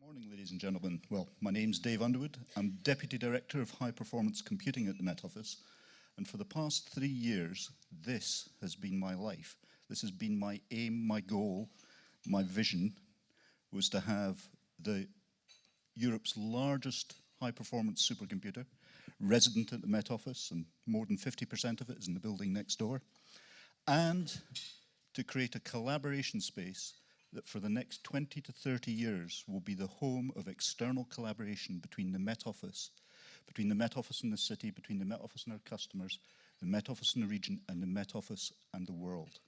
Morning, ladies and gentlemen. Well, my name's Dave Underwood. I'm Deputy Director of High Performance Computing at the Met Office. And for the past 3 years, this has been my life. This has been my aim, my goal, my vision, was to have Europe's largest high-performance supercomputer resident at the Met Office, and more than 50% of it is in the building next door, and to create a collaboration space that for the next 20 to 30 years will be the home of external collaboration between the Met Office and the city, between the Met Office and our customers, the Met Office and the region, and the Met Office and the world.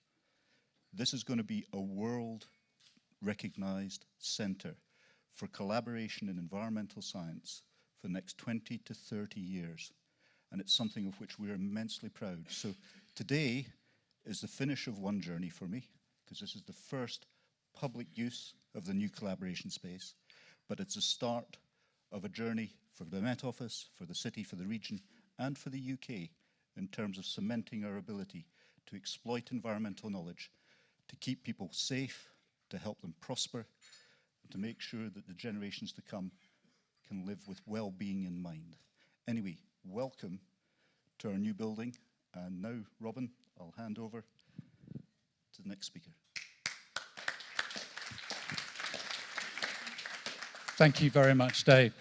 This is going to be a world-recognized center for collaboration in environmental science for the next 20 to 30 years. And it's something of which we're immensely proud. So today is the finish of one journey for me, because this is the first public use of the new collaboration space, but it's a start of a journey for the Met Office, for the city, for the region, and for the UK in terms of cementing our ability to exploit environmental knowledge, to keep people safe, to help them prosper, and to make sure that the generations to come can live with well-being in mind. Anyway, welcome to our new building, and now, Robin, I'll hand over to the next speaker. Thank you very much, Dave.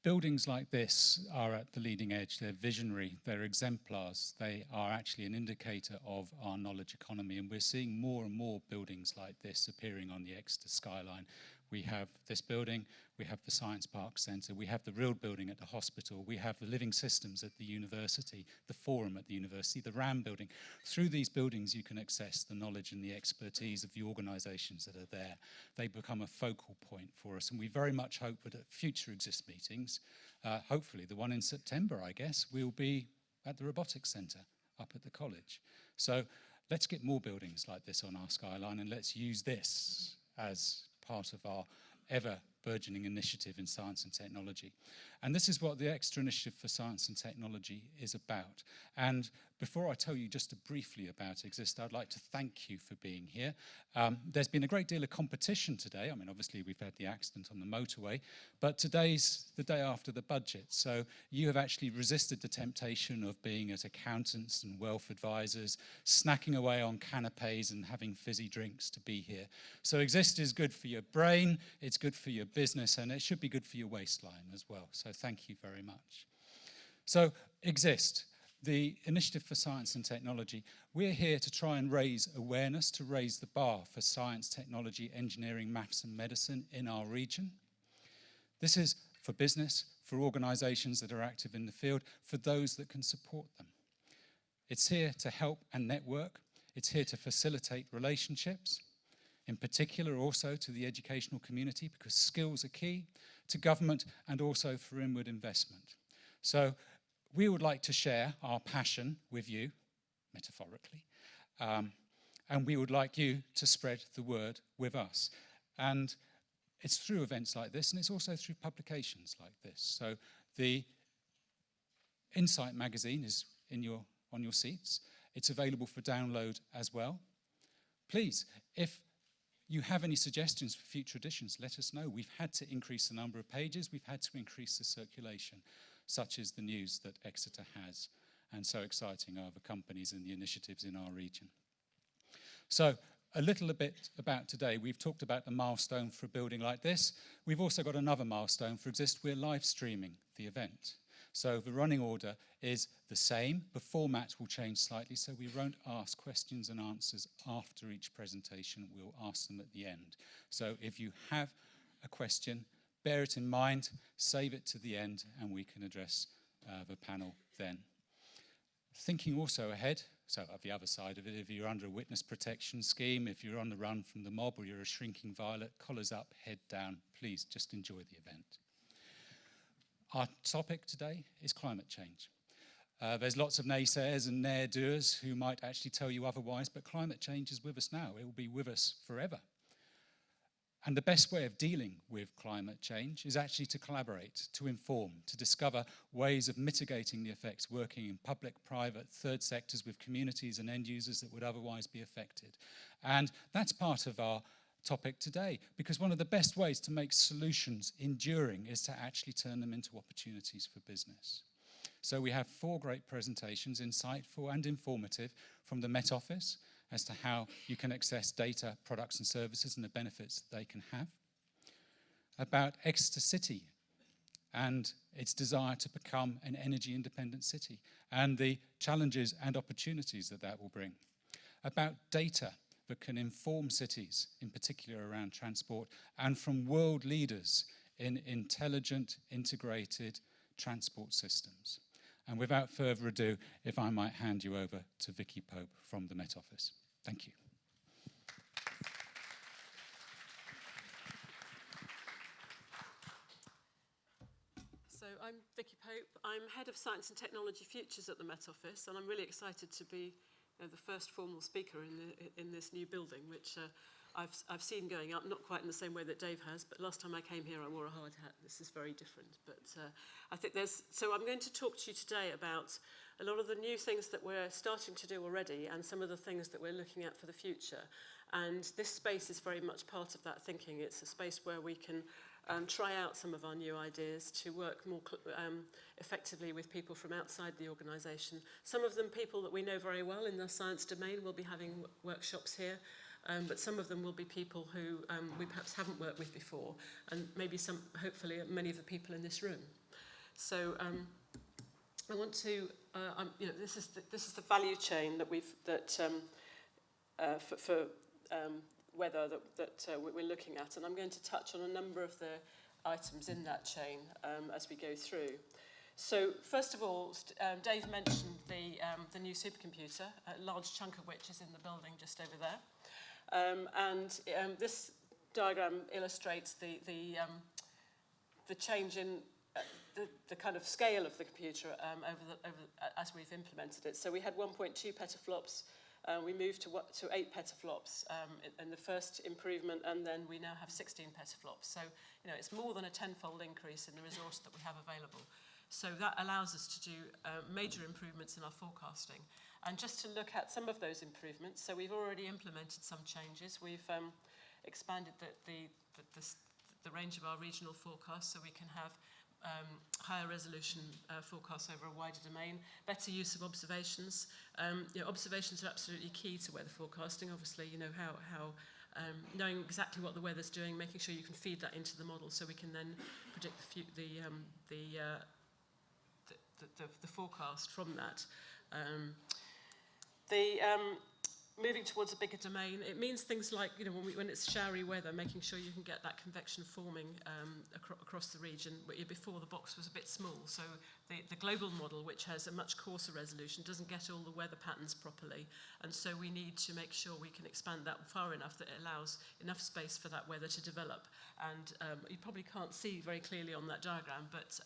Buildings like this are at the leading edge. They're visionary, they're exemplars. They are actually an indicator of our knowledge economy, and we're seeing more and more buildings like this appearing on the Exeter skyline. We have this building, we have the Science Park Centre, we have the real building at the hospital, we have the living systems at the university, the forum at the university, the RAM building. Through these buildings you can access the knowledge and the expertise of the organisations that are there. They become a focal point for us, and we very much hope that at future ExIST meetings, hopefully the one in September, I guess, we'll be at the Robotics Centre up at the college. So let's get more buildings like this on our skyline, and let's use this as part of our ever-burgeoning initiative in science and technology. And this is what the Exeter Initiative for Science and Technology is about. And before I tell you just briefly about ExIST, I'd like to thank you for being here. There's been a great deal of competition today. I mean, obviously we've had the accident on the motorway, but today's the day after the budget. So you have actually resisted the temptation of being at accountants and wealth advisors, snacking away on canapes and having fizzy drinks to be here. So ExIST is good for your brain, it's good for your business, and it should be good for your waistline as well. So thank you very much. So ExIST, the Initiative for Science and Technology, we're here to try and raise awareness, to raise the bar for science, technology, engineering, maths and medicine in our region. This is for business, for organisations that are active in the field, for those that can support them. It's here to help and network. It's here to facilitate relationships, in particular also to the educational community, because skills are key, to government, and also for inward investment. So we would like to share our passion with you, metaphorically, and we would like you to spread the word with us. And it's through events like this, and it's also through publications like this. So the Insight magazine is on your seats. It's available for download as well. Please, if you have any suggestions for future editions, let us know. We've had to increase the number of pages, we've had to increase the circulation, such is the news that Exeter has, and so exciting are the companies and the initiatives in our region. So a little bit about today. We've talked about the milestone for a building like this. We've also got another milestone for ExIST. We're live streaming the event. So the running order is the same. The format will change slightly, so we won't ask questions and answers after each presentation. We'll ask them at the end. So if you have a question, bear it in mind, save it to the end, and we can address the panel then. Thinking also ahead, so at the other side of it, if you're under a witness protection scheme, if you're on the run from the mob or you're a shrinking violet, collars up, head down, please just enjoy the event. Our topic today is climate change. There's lots of naysayers and ne'er-doers who might actually tell you otherwise, but climate change is with us now. It will be with us forever. And the best way of dealing with climate change is actually to collaborate, to inform, to discover ways of mitigating the effects, working in public, private, third sectors with communities and end users that would otherwise be affected. And that's part of our topic today, because one of the best ways to make solutions enduring is to actually turn them into opportunities for business. So we have 4 great presentations, insightful and informative, from the Met Office as to how you can access data, products and services and the benefits they can have. About Exeter City and its desire to become an energy independent city and the challenges and opportunities that that will bring. About data that can inform cities, in particular around transport, and from world leaders in intelligent, integrated transport systems. And without further ado, if I might hand you over to Vicky Pope from the Met Office. Thank you. So I'm Vicky Pope. I'm Head of Science and Technology Futures at the Met Office, and I'm really excited to be the first formal speaker in this new building, which I've seen going up, not quite in the same way that Dave has, but last time I came here I wore a hard hat. This is very different. But I think so I'm going to talk to you today about a lot of the new things that we're starting to do already and some of the things that we're looking at for the future. And this space is very much part of that thinking. It's a space where we can try out some of our new ideas to work more effectively with people from outside the organisation. Some of them people that we know very well in the science domain. Will be having workshops here, but some of them will be people who we perhaps haven't worked with before, and maybe hopefully many of the people in this room. So I want to, this is the value chain that for weather that we're looking at, and I'm going to touch on a number of the items in that chain as we go through. So first of all, Dave mentioned the new supercomputer, a large chunk of which is in the building just over there. This diagram illustrates the change in the kind of scale of the computer as we've implemented it. So we had 1.2 petaflops. We moved to 8 petaflops in the first improvement, and then we now have 16 petaflops. So, it's more than a 10-fold increase in the resource that we have available. So that allows us to do major improvements in our forecasting. And just to look at some of those improvements, so we've already implemented some changes. We've expanded the range of our regional forecasts so we can have higher resolution forecasts over a wider domain, better use of observations. Observations are absolutely key to weather forecasting. Obviously, how knowing exactly what the weather's doing, making sure you can feed that into the model so we can then predict the forecast from that. Moving towards a bigger domain, it means things like, when it's showery weather, making sure you can get that convection forming across the region. Before, the box was a bit small, so the global model, which has a much coarser resolution, doesn't get all the weather patterns properly, and so we need to make sure we can expand that far enough that it allows enough space for that weather to develop. And you probably can't see very clearly on that diagram, but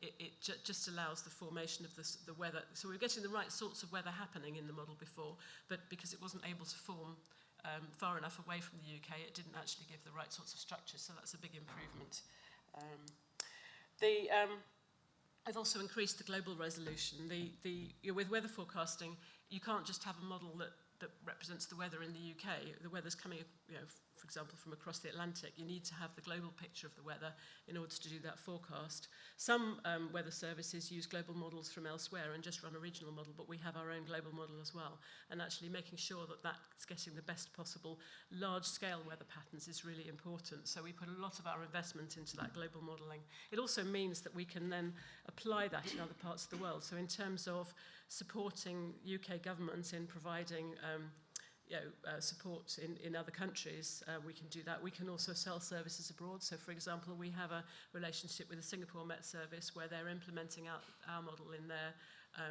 it just allows the formation of the weather. So we're getting the right sorts of weather happening in the model before, but because it wasn't able to form far enough away from the UK, it didn't actually give the right sorts of structures, so that's a big improvement. I've also increased the global resolution. With weather forecasting, you can't just have a model that represents the weather in the UK. The weather's coming, for example, from across the Atlantic. You need to have the global picture of the weather in order to do that forecast. Some weather services use global models from elsewhere and just run a regional model, but we have our own global model as well. And actually making sure that that's getting the best possible large-scale weather patterns is really important. So we put a lot of our investment into that global modelling. It also means that we can then apply that in other parts of the world. So in terms of supporting UK governments in providing support in other countries, we can do that. We can also sell services abroad. So, for example, we have a relationship with the Singapore Met Service where they're implementing our model in their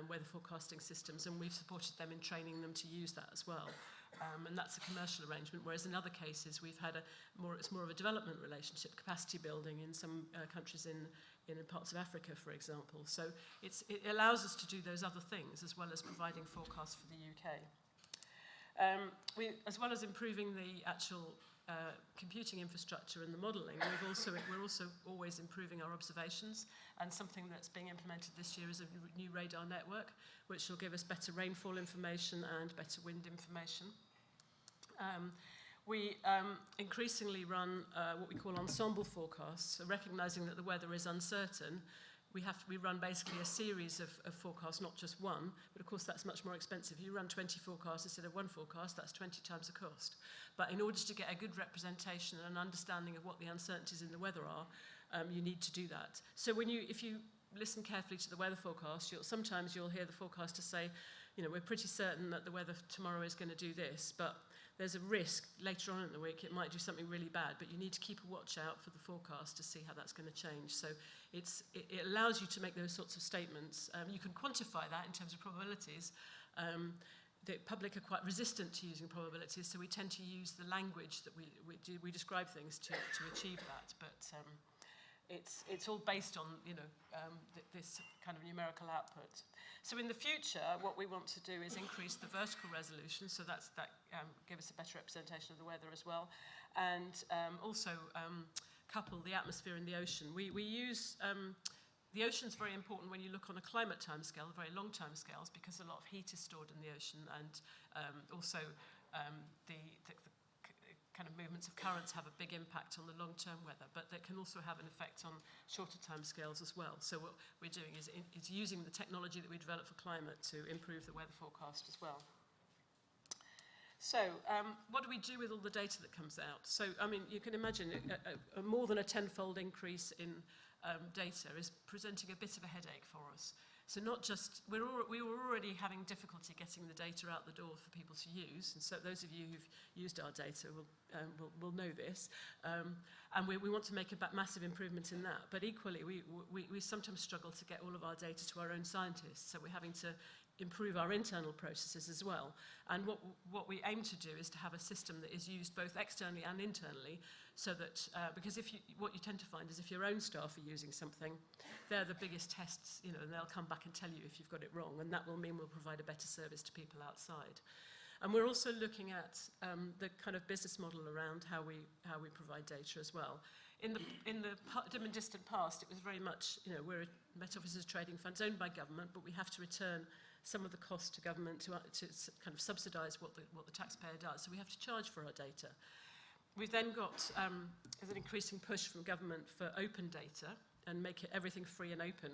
weather forecasting systems, and we've supported them in training them to use that as well. And that's a commercial arrangement, whereas in other cases we've had it's more of a development relationship, capacity building in some countries in parts of Africa, for example. So it allows us to do those other things as well as providing forecasts for the UK. As well as improving the actual computing infrastructure and the modelling, we're also always improving our observations, and something that's being implemented this year is a new radar network, which will give us better rainfall information and better wind information. We increasingly run what we call ensemble forecasts, so recognizing that the weather is uncertain. We run basically a series of forecasts, not just one, but of course that's much more expensive. You run 20 forecasts instead of one forecast, that's 20 times the cost. But in order to get a good representation and an understanding of what the uncertainties in the weather are, you need to do that. So if you listen carefully to the weather forecast, sometimes you'll hear the forecaster say, you know, we're pretty certain that the weather tomorrow is going to do this, but there's a risk later on in the week it might do something really bad, but you need to keep a watch out for the forecast to see how that's going to change. So it allows you to make those sorts of statements. You can quantify that in terms of probabilities. The public are quite resistant to using probabilities, so we tend to use the language that we describe things to achieve that. But it's all based on, you know, this kind of numerical output. So in the future, what we want to do is increase the vertical resolution, so that give us a better representation of the weather as well, and also couple the atmosphere and the ocean. We use the ocean's very important when you look on a climate timescale, very long timescales, because a lot of heat is stored in the ocean, and also the kind of movements of currents have a big impact on the long-term weather, but they can also have an effect on shorter timescales as well. So what we're doing is using the technology that we developed for climate to improve the weather forecast as well. So what do we do with all the data that comes out? So, I mean, you can imagine a more than a tenfold increase in data is presenting a bit of a headache for us. So not just, we were already having difficulty getting the data out the door for people to use, and so those of you who've used our data will know this, and we want to make a massive improvement in that. But equally, we sometimes struggle to get all of our data to our own scientists, so we're having to improve our internal processes as well. And what we aim to do is to have a system that is used both externally and internally, so that, because what you tend to find is if your own staff are using something, they're the biggest tests, you know, and they'll come back and tell you if you've got it wrong, and that will mean we'll provide a better service to people outside. And we're also looking at the kind of business model around how we provide data as well. In the dim and distant past, it was very much, you know, we're Met Officers Trading Funds owned by government, but we have to return some of the cost to government to kind of subsidise what the taxpayer does. So we have to charge for our data. We've then got an increasing push from government for open data and make everything free and open.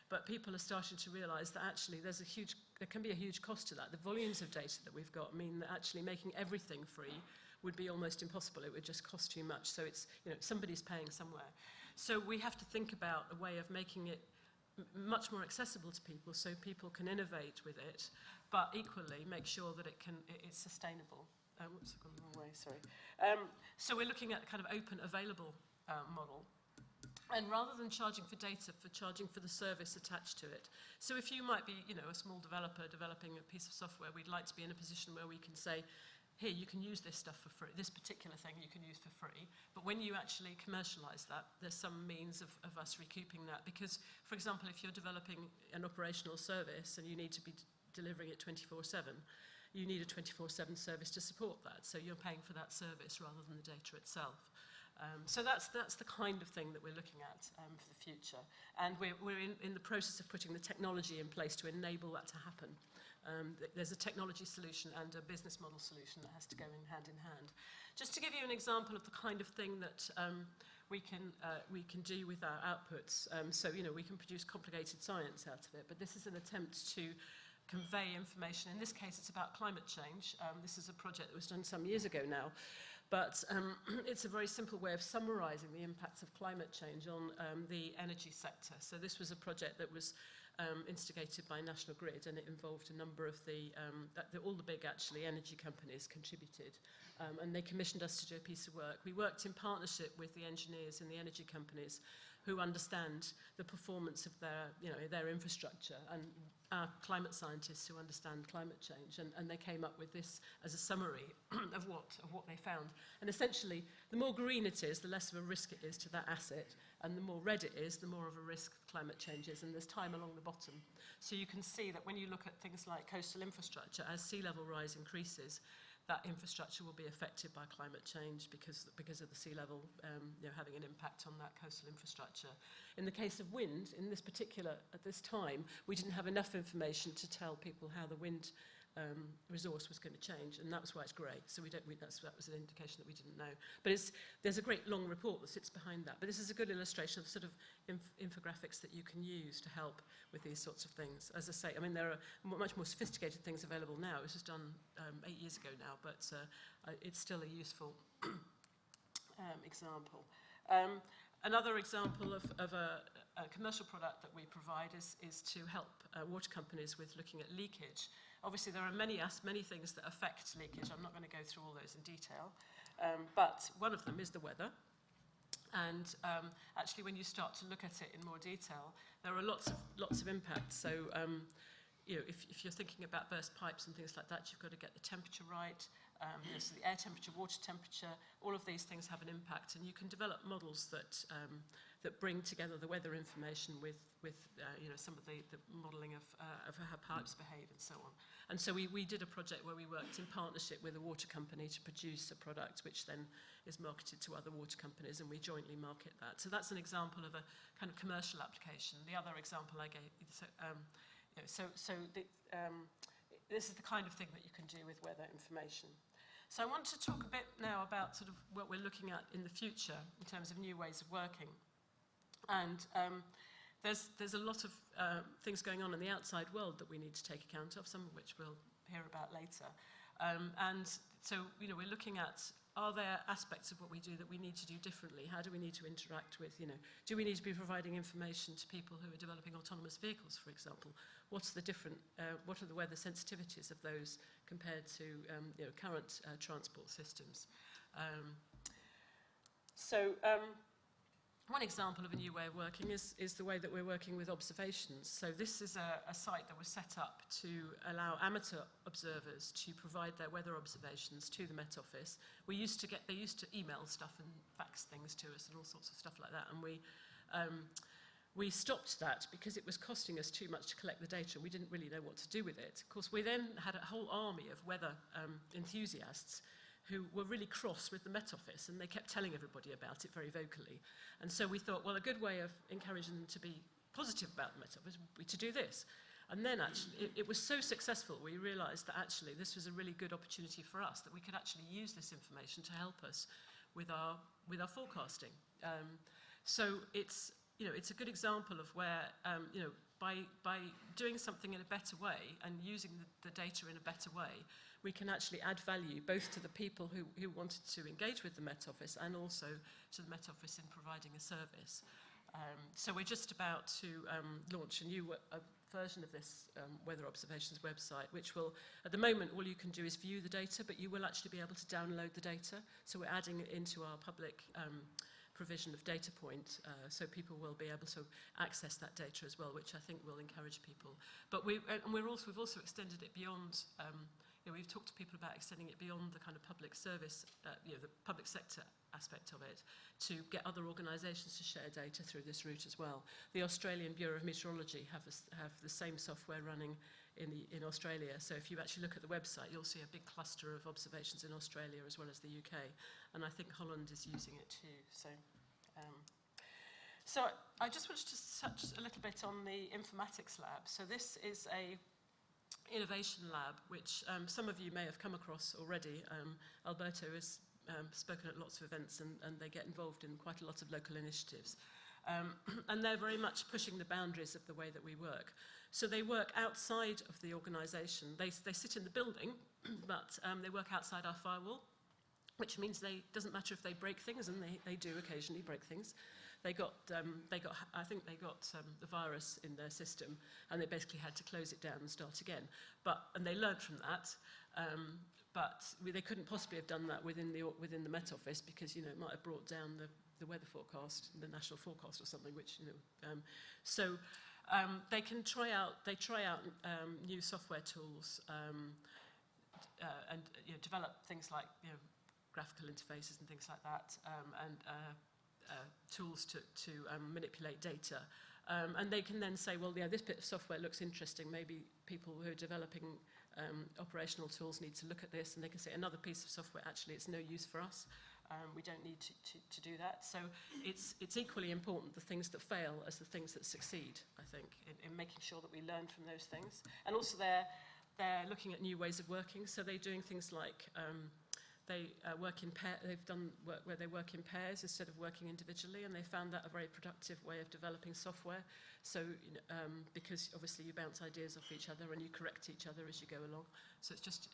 But people are starting to realise that actually there can be a huge cost to that. The volumes of data that we've got mean that actually making everything free would be almost impossible. It would just cost too much. So it's, you know, somebody's paying somewhere. So we have to think about a way of making it much more accessible to people so people can innovate with it, but equally make sure that it's sustainable. Whoops, I've gone the wrong way, sorry. So we're looking at a kind of open, available model. And rather than charging for data, charging for the service attached to it. So if you might be, you know, a small developer developing a piece of software, we'd like to be in a position where we can say, here, you can use this stuff for free. This particular thing you can use for free. But when you actually commercialize that, there's some means of us recouping that. Because, for example, if you're developing an operational service and you need to be delivering it 24/7, you need a 24/7 service to support that. So you're paying for that service rather than the data itself. So that's the kind of thing that we're looking at for the future. And we're in the process of putting the technology in place to enable that to happen. There's a technology solution and a business model solution that has to go in hand. Just to give you an example of the kind of thing that we can do with our outputs. So, you know, we can produce complicated science out of it, but this is an attempt to convey information. In this case, it's about climate change. This is a project that was done some years ago now. But it's a very simple way of summarising the impacts of climate change on the energy sector. So this was a project that was instigated by National Grid, and it involved a number of all the big, actually, energy companies contributed. And they commissioned us to do a piece of work. We worked in partnership with the engineers in the energy companies who understand the performance of their infrastructure, and our climate scientists who understand climate change, and they came up with this as a summary of what they found. And essentially, the more green it is, the less of a risk it is to that asset, and the more red it is, the more of a risk climate change is, and there's time along the bottom. So you can see that when you look at things like coastal infrastructure, as sea level rise increases, that infrastructure will be affected by climate change because of the sea level having an impact on that coastal infrastructure. In the case of wind, at this time, we didn't have enough information to tell people how the wind resource was going to change, and that's why it's grey. So that was an indication that we didn't know. But there's a great long report that sits behind that. But this is a good illustration of sort of infographics that you can use to help with these sorts of things. As I say, I mean, there are much more sophisticated things available now. This was done 8 years ago now, but it's still a useful example. Another example of a commercial product that we provide is to help water companies with looking at leakage. Obviously, there are many things that affect leakage. I'm not going to go through all those in detail, but one of them is the weather. And actually, when you start to look at it in more detail, there are lots of impacts. So, if you're thinking about burst pipes and things like that, you've got to get the temperature right. So the air temperature, water temperature, all of these things have an impact, and you can develop models that bring together the weather information with some of the modelling of how pipes behave and so on. And so we did a project where we worked in partnership with a water company to produce a product which then is marketed to other water companies, and we jointly market that. So that's an example of a kind of commercial application. The other example I gave, this is the kind of thing that you can do with weather information. So I want to talk a bit now about sort of what we're looking at in the future in terms of new ways of working. And there's a lot of things going on in the outside world that we need to take account of, some of which we'll hear about later. And so, we're looking at, are there aspects of what we do that we need to do differently? How do we need to interact with, do we need to be providing information to people who are developing autonomous vehicles, for example? What's the what are the weather sensitivities of those compared to, current transport systems? One example of a new way of working is the way that we're working with observations. So this is a site that was set up to allow amateur observers to provide their weather observations to the Met Office. They used to email stuff and fax things to us and all sorts of stuff like that, and we stopped that because it was costing us too much to collect the data. We didn't really know what to do with it. Of course, we then had a whole army of weather enthusiasts who were really cross with the Met Office, and they kept telling everybody about it very vocally. And so we thought, well, a good way of encouraging them to be positive about the Met Office would be to do this. And then actually, it was so successful, we realised that actually this was a really good opportunity for us, that we could actually use this information to help us with our forecasting. So it's a good example of where, by doing something in a better way and using the data in a better way, we can actually add value both to the people who wanted to engage with the Met Office and also to the Met Office in providing a service. So we're just about to launch a new version of this weather observations website, which will, at the moment, all you can do is view the data, but you will actually be able to download the data. So we're adding it into our public provision of data point, so people will be able to access that data as well, which I think will encourage people. But we've also extended it beyond. We've talked to people about extending it beyond the kind of public service, the public sector aspect of it, to get other organisations to share data through this route as well. The Australian Bureau of Meteorology have the same software running in Australia. So if you actually look at the website, you'll see a big cluster of observations in Australia as well as the UK. And I think Holland is using it too. So I just wanted to touch a little bit on the informatics lab. So this is a innovation lab, which some of you may have come across already. Alberto has spoken at lots of events, and they get involved in quite a lot of local initiatives. And they're very much pushing the boundaries of the way that we work. So they work outside of the organisation. They sit in the building, but they work outside our firewall, which means doesn't matter if they break things, and they do occasionally break things. I think they got the virus in their system, and they basically had to close it down and start again. And they learned from that, but they couldn't possibly have done that within the Met Office, because it might have brought down the weather forecast, the national forecast or something. They can try out new software tools and develop things like graphical interfaces and things like that, and tools to manipulate data. And they can then say, well, this bit of software looks interesting. Maybe people who are developing operational tools need to look at this, and they can say another piece of software, actually, it's no use for us. We don't need to do that. So it's equally important, the things that fail as the things that succeed, I think, in making sure that we learn from those things. And also they're looking at new ways of working, so they're doing things like they work in pairs. They've done work where they work in pairs instead of working individually, and they found that a very productive way of developing software. So, because obviously you bounce ideas off each other and you correct each other as you go along. So it's just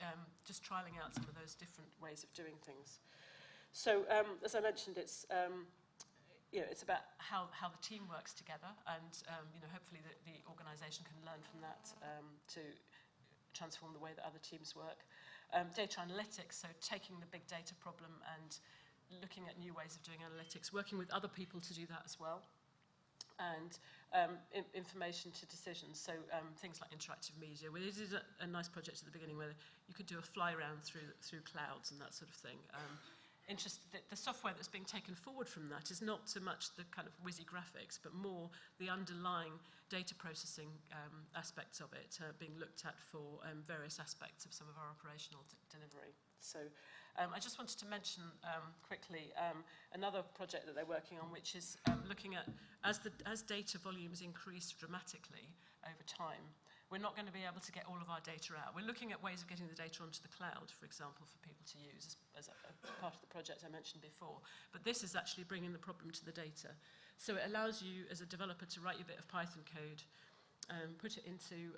trialing out some of those different ways of doing things. So, as I mentioned, it's it's about how the team works together, and hopefully the organisation can learn from that to transform the way that other teams work. Data analytics, so taking the big data problem and looking at new ways of doing analytics, working with other people to do that as well. And information to decisions, so things like interactive media. We did a nice project at the beginning where you could do a fly round through clouds and that sort of thing. The software that's being taken forward from that is not so much the kind of whizzy graphics, but more the underlying data processing aspects of it being looked at for various aspects of some of our operational delivery. So I just wanted to mention quickly another project that they're working on, which is looking at, as data volumes increase dramatically over time, we're not going to be able to get all of our data out. We're looking at ways of getting the data onto the cloud, for example, for people to use as a part of the project I mentioned before. But this is actually bringing the problem to the data. So it allows you, as a developer, to write your bit of Python code, put it into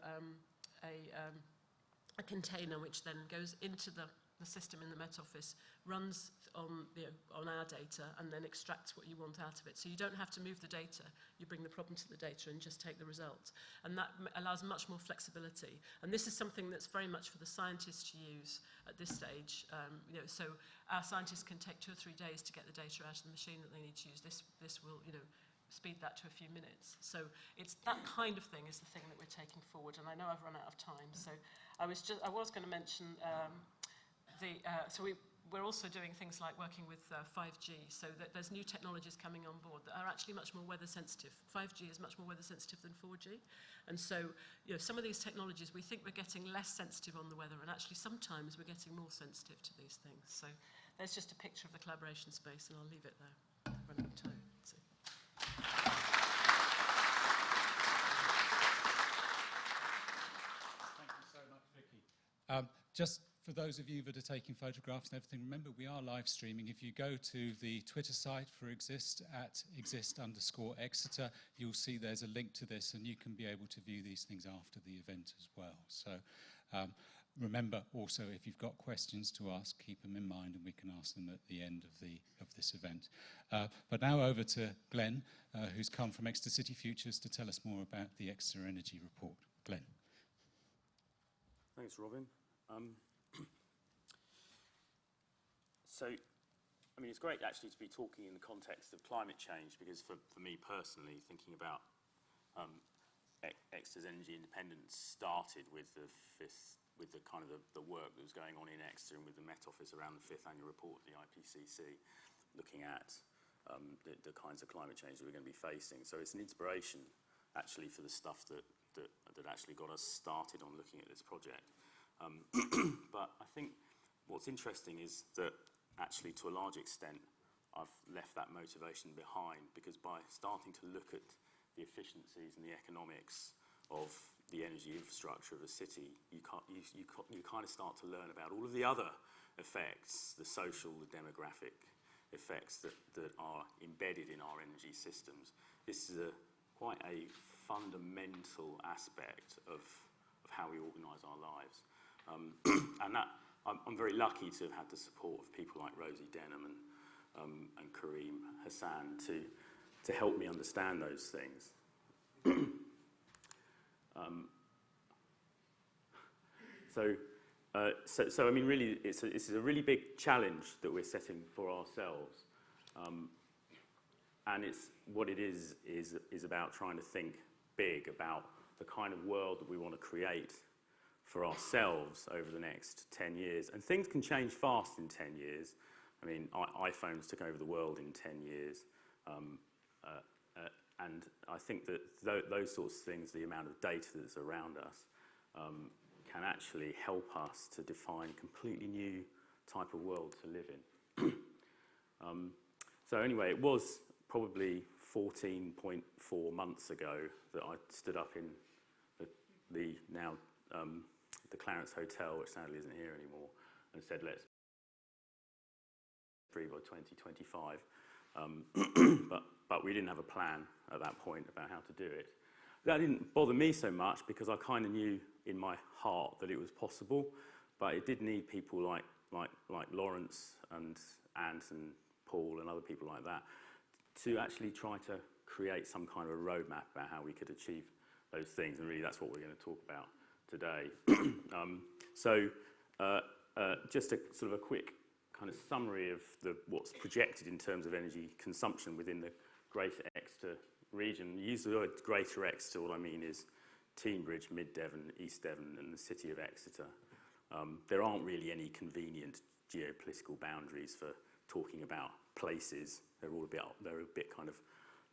a container, which then goes into the system in the Met Office, runs on our data, and then extracts what you want out of it. So you don't have to move the data. You bring the problem to the data and just take the result. And that allows much more flexibility. And this is something that's very much for the scientists to use at this stage. So our scientists can take 2 or 3 days to get the data out of the machine that they need to use. This will, speed that to a few minutes. So it's that kind of thing is the thing that we're taking forward. And I know I've run out of time. So I was going to mention we're also doing things like working with 5G, so that there's new technologies coming on board that are actually much more weather sensitive. 5G is much more weather sensitive than 4G. And so, some of these technologies, we think we're getting less sensitive on the weather, and actually sometimes we're getting more sensitive to these things. So there's just a picture of the collaboration space, and I'll leave it there. I've run out of time. So. Thank you so much, Vicky. Just for those of you that are taking photographs and everything, remember we are live streaming. If you go to the Twitter site for ExIST at ExIST_Exeter, you'll see there's a link to this, and you can be able to view these things after the event as well. So remember also, if you've got questions to ask, keep them in mind, and we can ask them at the end of this event. But now over to Glenn, who's come from Exeter City Futures to tell us more about the Exeter Energy Report. Glenn. Thanks, Robin. So, it's great actually to be talking in the context of climate change, because for me personally, thinking about Exeter's energy independence started with the work that was going on in Exeter and with the Met Office around the 5th annual report of the IPCC, looking at the kinds of climate change that we're going to be facing. So it's an inspiration actually for the stuff that actually got us started on looking at this project. But I think what's interesting is that actually, to a large extent, I've left that motivation behind, because by starting to look at the efficiencies and the economics of the energy infrastructure of a city, you kind of start to learn about all of the other effects, the social, the demographic effects that are embedded in our energy systems. This is quite a fundamental aspect of how we organise our lives. And that I'm very lucky to have had the support of people like Rosie Denham and Kareem Hassan to help me understand those things. So really, it's a really big challenge that we're setting for ourselves, and what it is about trying to think big about the kind of world that we want to create for ourselves over the next 10 years. And things can change fast in 10 years. iPhones took over the world in 10 years. And I think that those sorts of things, the amount of data that's around us, can actually help us to define a completely new type of world to live in. So anyway, it was probably 14.4 months ago that I stood up in the the Clarence Hotel, which sadly isn't here anymore, and said, let's free by 2025. But we didn't have a plan at that point about how to do it. That didn't bother me so much because I kind of knew in my heart that it was possible, but it did need people like Lawrence and Ant and Paul and other people like that to actually try to create some kind of a roadmap about how we could achieve those things, and really that's what we're going to talk about today. Just a sort of a quick kind of summary of what's projected in terms of energy consumption within the Greater Exeter region. You use the word Greater Exeter, all I mean is Teignbridge, Mid Devon, East Devon and the city of Exeter. There aren't really any convenient geopolitical boundaries for talking about places. They're a bit kind of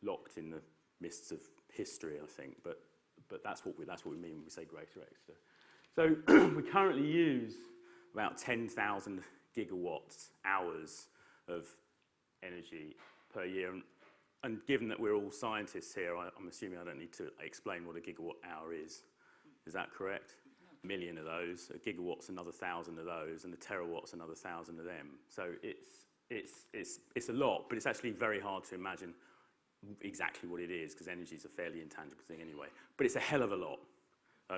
locked in the mists of history, I think, but that's what we mean when we say Greater Exeter. So we currently use about 10,000 gigawatts hours of energy per year, and given that we're all scientists here, I'm assuming I don't need to explain what a gigawatt hour is. Is that correct? A million of those, a gigawatt's another 1,000 of those, and a terawatt's another 1,000 of them. So it's a lot, but it's actually very hard to imagine exactly what it is, because energy is a fairly intangible thing anyway. But it's a hell of a lot.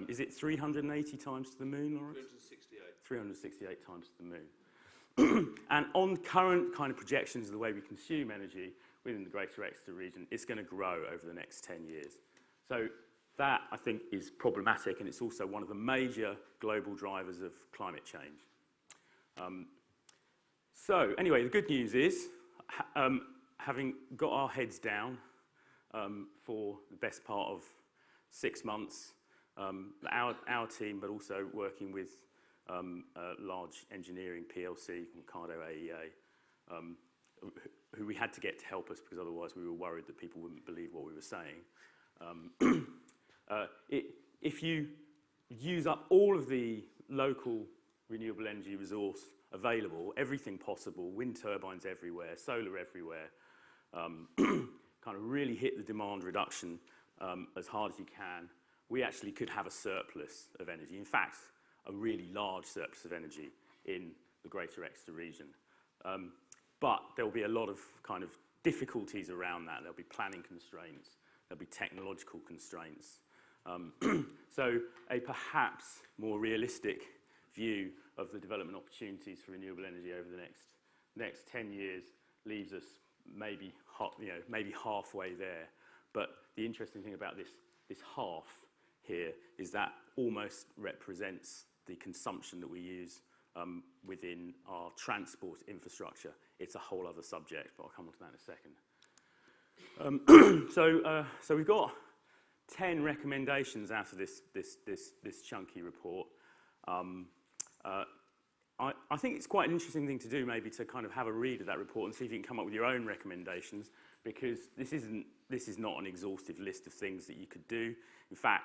Is it 380 times to the moon, Lawrence? 368. 368 times to the moon. And on current kind of projections of the way we consume energy within the Greater Exeter region, it's going to grow over the next 10 years. So that, I think, is problematic, and it's also one of the major global drivers of climate change. So anyway, the good news is, having got our heads down for the best part of 6 months, our team, but also working with a large engineering PLC, Ocado AEA, who we had to get to help us because otherwise we were worried that people wouldn't believe what we were saying. If you use up all of the local renewable energy resource available, everything possible, wind turbines everywhere, solar everywhere, kind of really hit the demand reduction as hard as you can, we actually could have a surplus of energy. In fact, a really large surplus of energy in the Greater Exeter region. But there will be a lot of kind of difficulties around that. There'll be planning constraints, there'll be technological constraints. So a perhaps more realistic view of the development opportunities for renewable energy over the next 10 years leaves us maybe halfway there. But the interesting thing about this half here is that almost represents the consumption that we use within our transport infrastructure. It's a whole other subject, but I'll come on to that in a second. So we've got 10 recommendations out of this chunky report. I think it's quite an interesting thing to do, maybe to kind of have a read of that report and see if you can come up with your own recommendations, because this is not an exhaustive list of things that you could do. In fact,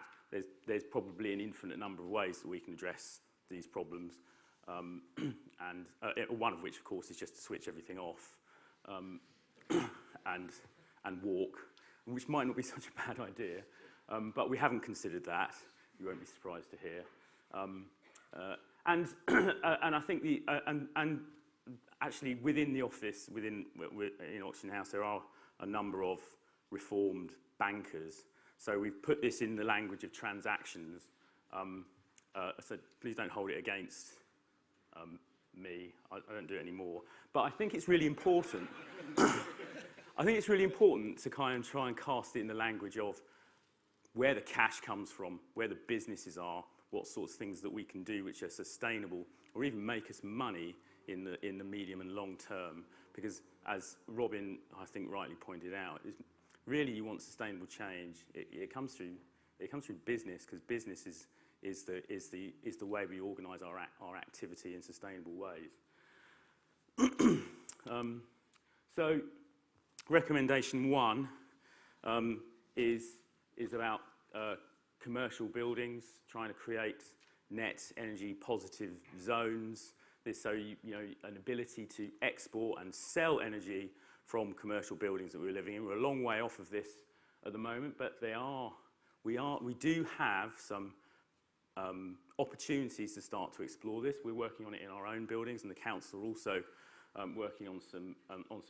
there's probably an infinite number of ways that we can address these problems, and one of which, of course, is just to switch everything off and walk, which might not be such a bad idea, but we haven't considered that. You won't be surprised to hear. And I think actually within the office, in Oxygen House, there are a number of reformed bankers. So we've put this in the language of transactions. So please don't hold it against me. I don't do it anymore. But I think it's really important. I think it's really important to kind of try and cast it in the language of where the cash comes from, where the businesses are, what sorts of things that we can do which are sustainable or even make us money in the medium and long term. Because as Robin, I think, rightly pointed out, is really you want sustainable change. It comes through business, because business is the way we organise our activity in sustainable ways. So recommendation 1 is about commercial buildings, trying to create net energy positive zones. So an ability to export and sell energy from commercial buildings that we're living in. We're a long way off of this at the moment, but we do have some opportunities to start to explore this. We're working on it in our own buildings, and the council are also working on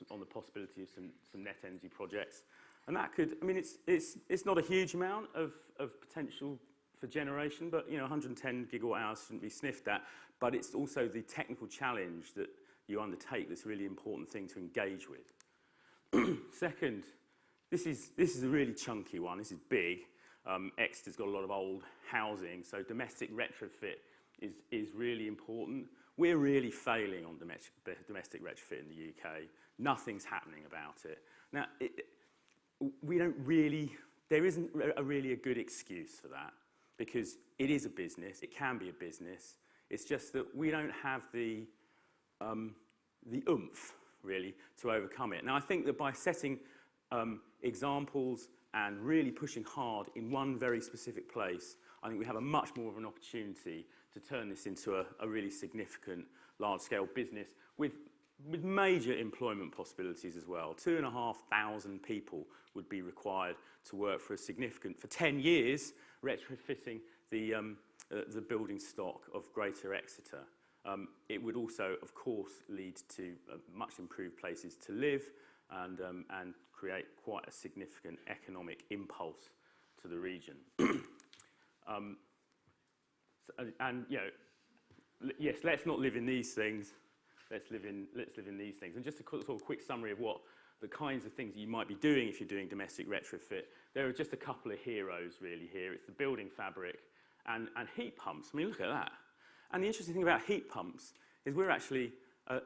on the possibility of some net energy projects. And that could, I mean, it's not a huge amount of potential for generation, but 110 gigawatt hours shouldn't be sniffed at. But it's also the technical challenge that you undertake that's a really important thing to engage with. Second, this is a really chunky one. This is big. Exeter's got a lot of old housing, so domestic retrofit is really important. We're really failing on domestic retrofit in the UK. Nothing's happening about it. Now, there isn't really a good excuse for that, because it is a business, it can be a business. It's just that we don't have the oomph, really, to overcome it. Now, I think that by setting examples and really pushing hard in one very specific place, I think we have a much more of an opportunity to turn this into a really significant, large-scale business with major employment possibilities as well. 2,500 people would be required to work for 10 years, retrofitting the building stock of Greater Exeter. It would also, of course, lead to much improved places to live and create quite a significant economic impulse to the region. Yes, let's not live in these things. Let's live in these things. And just a sort of quick summary of what the kinds of things that you might be doing if you're doing domestic retrofit. There are just a couple of heroes really here. It's the building fabric and heat pumps. I mean, look at that. And the interesting thing about heat pumps is we're actually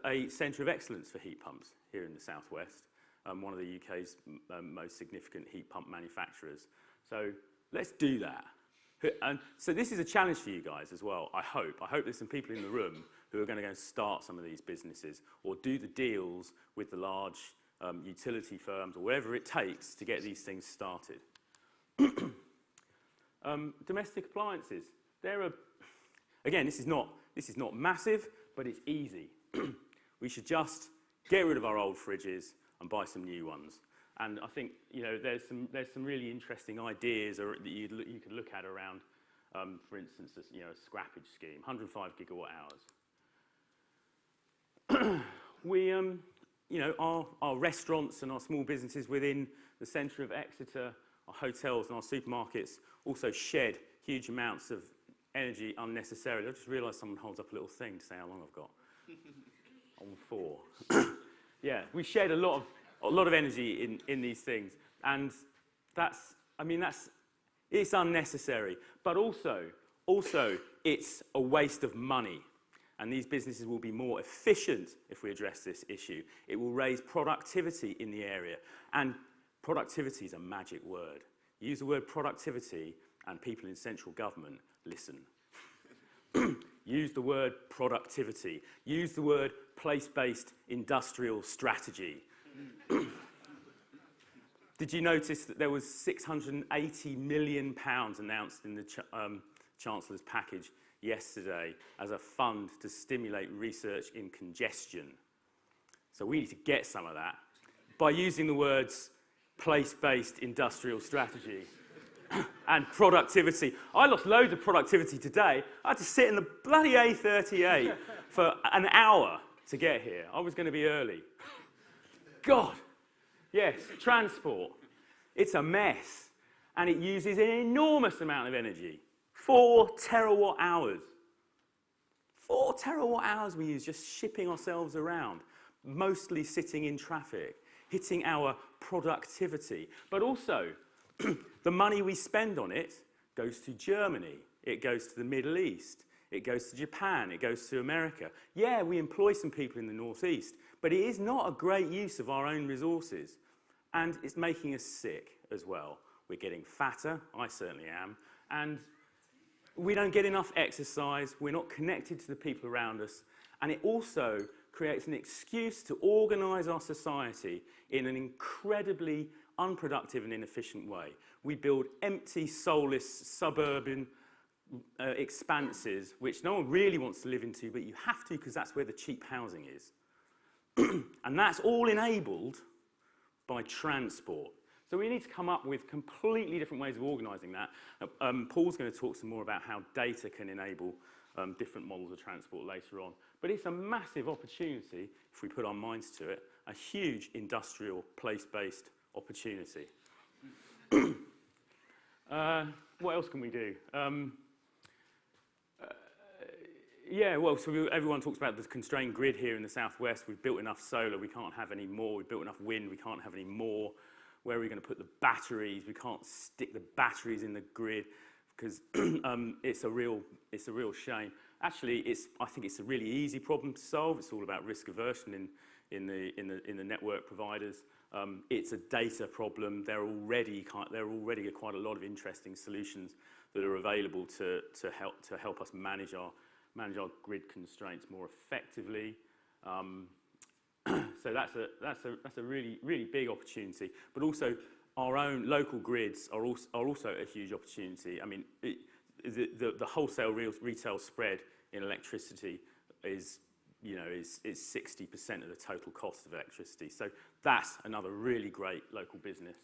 a centre of excellence for heat pumps here in the southwest, one of the UK's most significant heat pump manufacturers. So let's do that. And so this is a challenge for you guys as well, I hope. I hope there's some people in the room who are going to go and start some of these businesses or do the deals with the large utility firms or whatever it takes to get these things started. Domestic appliances. Again, this is not massive, but it's easy. We should just get rid of our old fridges and buy some new ones. And I think there's some really interesting ideas that you could look at around, for instance, a scrappage scheme, 105 gigawatt hours. We, our restaurants and our small businesses within the centre of Exeter, our hotels and our supermarkets also shed huge amounts of energy unnecessarily. I just realised someone holds up a little thing to say how long I've got. On 4. Yeah, we shed a lot of energy in these things, and it's unnecessary, but also it's a waste of money. And these businesses will be more efficient if we address this issue. It will raise productivity in the area. And productivity is a magic word. Use the word productivity and people in central government listen. Use the word productivity. Use the word place-based industrial strategy. Did you notice that there was £680 million announced in the Chancellor's package yesterday as a fund to stimulate research in congestion? So we need to get some of that by using the words place-based industrial strategy and productivity. I lost loads of productivity today. I had to sit in the bloody A38 for an hour to get here. I was going to be early. God. Yes, transport. It's a mess. And it uses an enormous amount of energy. 4 terawatt hours. 4 terawatt hours we use just shipping ourselves around, mostly sitting in traffic, hitting our productivity. But also, the money we spend on it goes to Germany, it goes to the Middle East, it goes to Japan, it goes to America. Yeah, we employ some people in the northeast, but it is not a great use of our own resources. And it's making us sick as well. We're getting fatter, I certainly am, and we don't get enough exercise, we're not connected to the people around us, and it also creates an excuse to organise our society in an incredibly unproductive and inefficient way. We build empty, soulless, suburban expanses, which no one really wants to live into, but you have to because that's where the cheap housing is. And that's all enabled by transport. So we need to come up with completely different ways of organising that. Paul's going to talk some more about how data can enable different models of transport later on. But it's a massive opportunity, if we put our minds to it, a huge industrial, place-based opportunity. What else can we do? Yeah, well, so everyone talks about the constrained grid here in the southwest. We've built enough solar, we can't have any more. We've built enough wind, we can't have any more. Where are we going to put the batteries? We can't stick the batteries in the grid because it's a real shame. Actually, I think it's a really easy problem to solve. It's all about risk aversion in the network providers. It's a data problem. There are already quite a lot of interesting solutions that are available to help us manage our grid constraints more effectively. So that's a really big opportunity. But also, our own local grids are also a huge opportunity. I mean, the wholesale retail spread in electricity is 60% of the total cost of electricity. So that's another really great local business.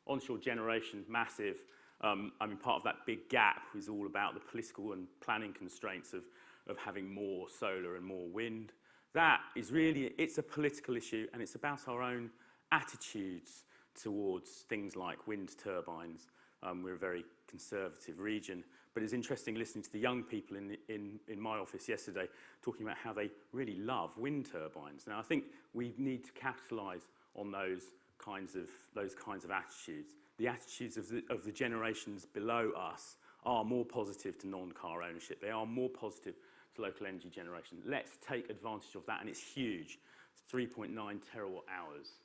Onshore generation, massive. I mean, part of that big gap is all about the political and planning constraints of having more solar and more wind. That is really, it's a political issue, and it's about our own attitudes towards things like wind turbines. We're a very conservative region, but it's interesting listening to the young people in my office yesterday talking about how they really love wind turbines. Now, I think we need to capitalise on those kinds of attitudes. The attitudes of the generations below us are more positive to non-car ownership. They are more positive to local energy generation. Let's take advantage of that, and it's huge. It's 3.9 terawatt hours.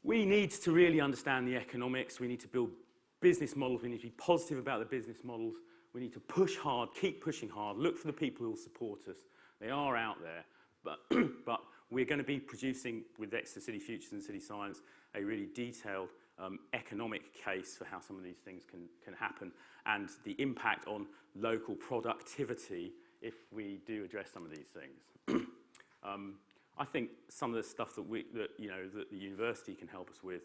We need to really understand the economics. We need to build business models. We need to be positive about the business models. We need to push hard, keep pushing hard, look for the people who will support us. They are out there, but we're going to be producing, with Exeter City Futures and City Science, a really detailed economic case for how some of these things can happen, and the impact on local productivity if we do address some of these things. I think some of the stuff that the university can help us with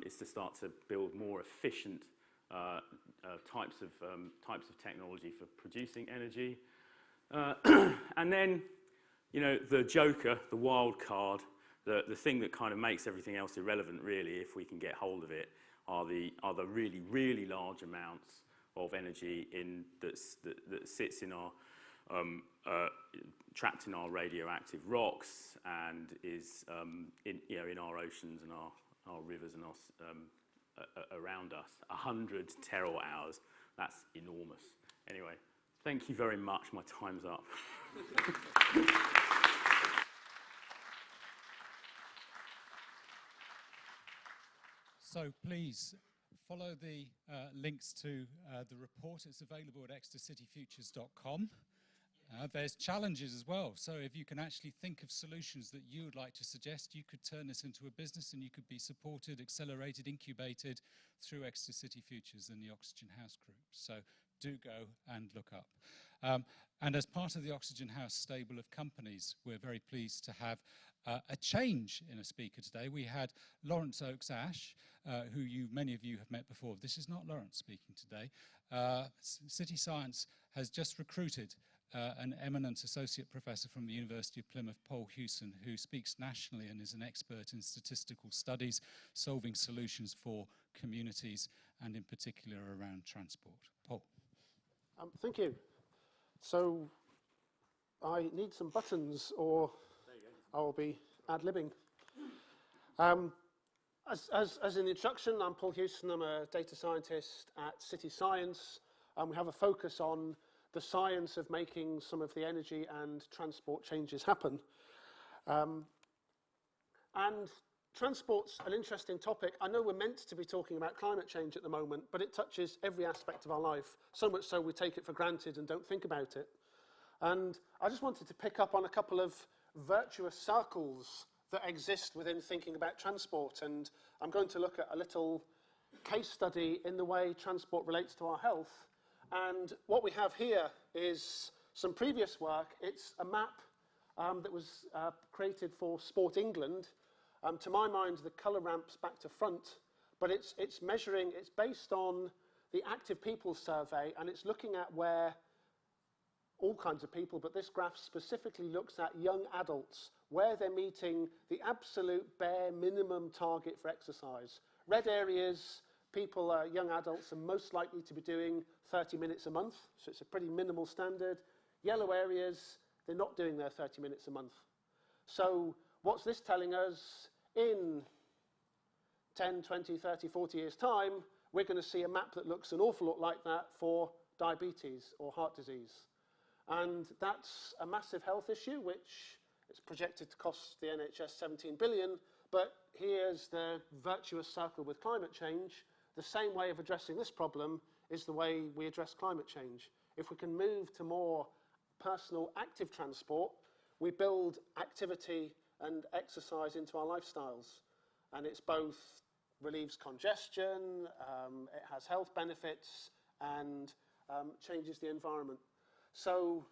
is to start to build more efficient types of technology for producing energy, and then the joker, the wild card, the thing that kind of makes everything else irrelevant, really, if we can get hold of it, are the really large amounts of energy that sits in our trapped in our radioactive rocks and is in our oceans and our rivers and around us. 100 terawatt hours. That's enormous. Anyway, thank you very much. My time's up. So please follow the links to the report. It's available at exetercityfutures.com. There's challenges as well. So if you can actually think of solutions that you would like to suggest, you could turn this into a business and you could be supported, accelerated, incubated through Exeter City Futures and the Oxygen House Group. So do go and look up. And as part of the Oxygen House stable of companies, we're very pleased to have a change in a speaker today. We had Lawrence Oakes-Ash, who many of you have met before. This is not Lawrence speaking today. City Science has just recruited an eminent associate professor from the University of Plymouth, Paul Hewson, who speaks nationally and is an expert in statistical studies, solving solutions for communities and in particular around transport. Paul. Thank you. So I need some buttons or I'll be ad-libbing. As an introduction, I'm Paul Hewson. I'm a data scientist at City Science. We have a focus on the science of making some of the energy and transport changes happen. And transport's an interesting topic. I know we're meant to be talking about climate change at the moment, but it touches every aspect of our life, so much so we take it for granted and don't think about it. And I just wanted to pick up on a couple of virtuous circles that exist within thinking about transport. And I'm going to look at a little case study in the way transport relates to our health. And what we have here is some previous work. It's a map that was created for Sport England. To my mind, the colour ramps back to front, but it's measuring, it's based on the Active People Survey, and it's looking at where all kinds of people, but this graph specifically looks at young adults, where they're meeting the absolute bare minimum target for exercise. Red areas, people, young adults, are most likely to be doing 30 minutes a month, so it's a pretty minimal standard. Yellow areas, they're not doing their 30 minutes a month. So what's this telling us? In 10, 20, 30, 40 years' time, we're going to see a map that looks an awful lot like that for diabetes or heart disease. And that's a massive health issue, which is projected to cost the NHS 17 billion. But here's the virtuous circle with climate change. The same way of addressing this problem is the way we address climate change. If we can move to more personal active transport, we build activity and exercise into our lifestyles. And it's both relieves congestion, it has health benefits, and changes the environment. So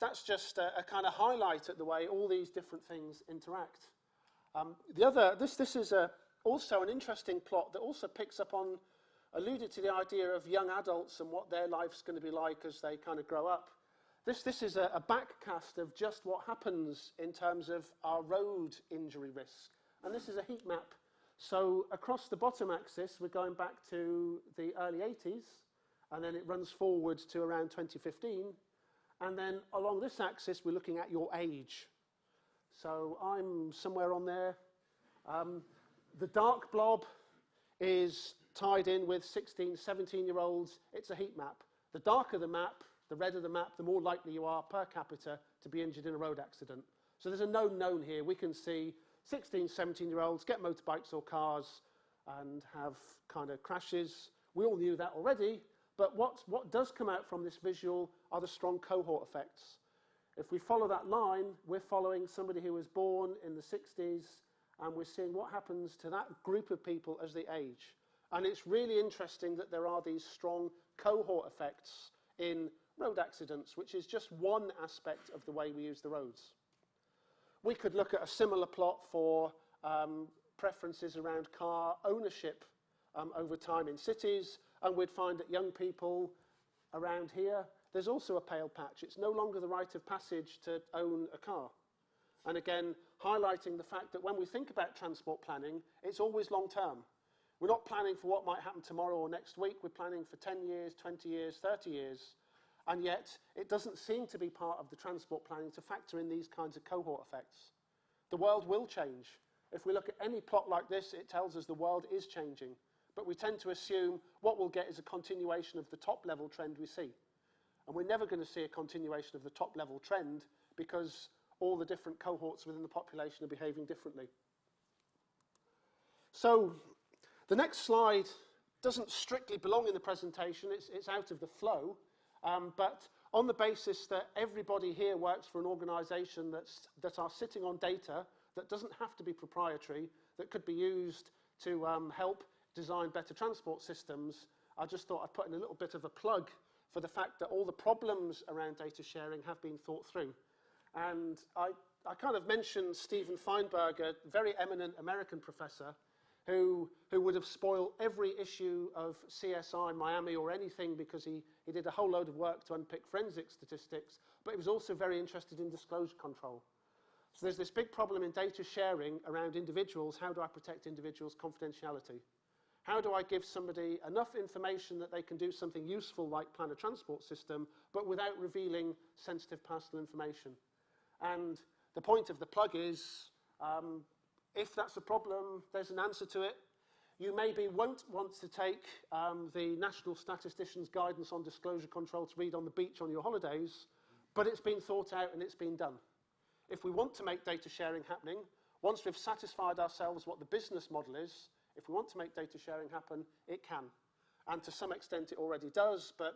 that's just a kind of highlight at the way all these different things interact. This is also an interesting plot that also picks up on, alluded to the idea of young adults and what their life's going to be like as they kind of grow up. This is a backcast of just what happens in terms of our road injury risk. And this is a heat map. So across the bottom axis, we're going back to the early 80s, and then it runs forward to around 2015. And then along this axis, we're looking at your age. So I'm somewhere on there. The dark blob is tied in with 16, 17-year-olds. It's a heat map. The darker the map, the redder the map, the more likely you are per capita to be injured in a road accident. So there's a known here. We can see 16, 17-year-olds get motorbikes or cars and have kind of crashes. We all knew that already, but what does come out from this visual are the strong cohort effects. If we follow that line, we're following somebody who was born in the 60s, and we're seeing what happens to that group of people as they age. And it's really interesting that there are these strong cohort effects in road accidents, which is just one aspect of the way we use the roads. We could look at a similar plot for preferences around car ownership over time in cities, and we'd find that young people around here, there's also a pale patch. It's no longer the rite of passage to own a car. And again, highlighting the fact that when we think about transport planning, it's always long term. We're not planning for what might happen tomorrow or next week. We're planning for 10 years, 20 years, 30 years. And yet, it doesn't seem to be part of the transport planning to factor in these kinds of cohort effects. The world will change. If we look at any plot like this, it tells us the world is changing. But we tend to assume what we'll get is a continuation of the top-level trend we see. And we're never going to see a continuation of the top-level trend because all the different cohorts within the population are behaving differently. So the next slide doesn't strictly belong in the presentation. It's out of the flow. But on the basis that everybody here works for an organisation that are sitting on data that doesn't have to be proprietary, that could be used to help design better transport systems, I just thought I'd put in a little bit of a plug for the fact that all the problems around data sharing have been thought through. And I kind of mentioned Steven Feinberg, a very eminent American professor, who would have spoiled every issue of CSI Miami or anything because he did a whole load of work to unpick forensic statistics, but he was also very interested in disclosure control. So there's this big problem in data sharing around individuals. How do I protect individuals' confidentiality? How do I give somebody enough information that they can do something useful like plan a transport system, but without revealing sensitive personal information? And the point of the plug is, if that's a problem, there's an answer to it. You maybe won't want to take the National Statistician's Guidance on Disclosure Control to read on the beach on your holidays, but it's been thought out and it's been done. If we want to make data sharing happening, once we've satisfied ourselves what the business model is, if we want to make data sharing happen, it can. And to some extent it already does, but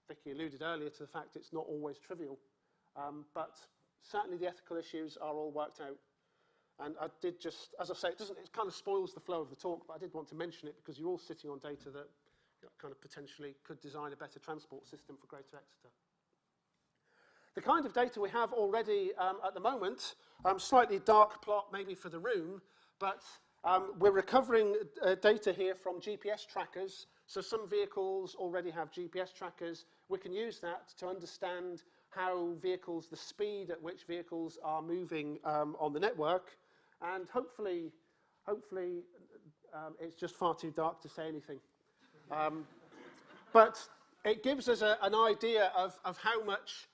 Vicky alluded earlier to the fact it's not always trivial. But certainly the ethical issues are all worked out. And I did just, as I say, it kind of spoils the flow of the talk, but I did want to mention it because you're all sitting on data that kind of potentially could design a better transport system for Greater Exeter. The kind of data we have already at the moment, slightly dark plot maybe for the room, but we're recovering data here from GPS trackers. So some vehicles already have GPS trackers. We can use that to understand how vehicles, the speed at which vehicles are moving on the network. And hopefully it's just far too dark to say anything. But it gives us an idea of how much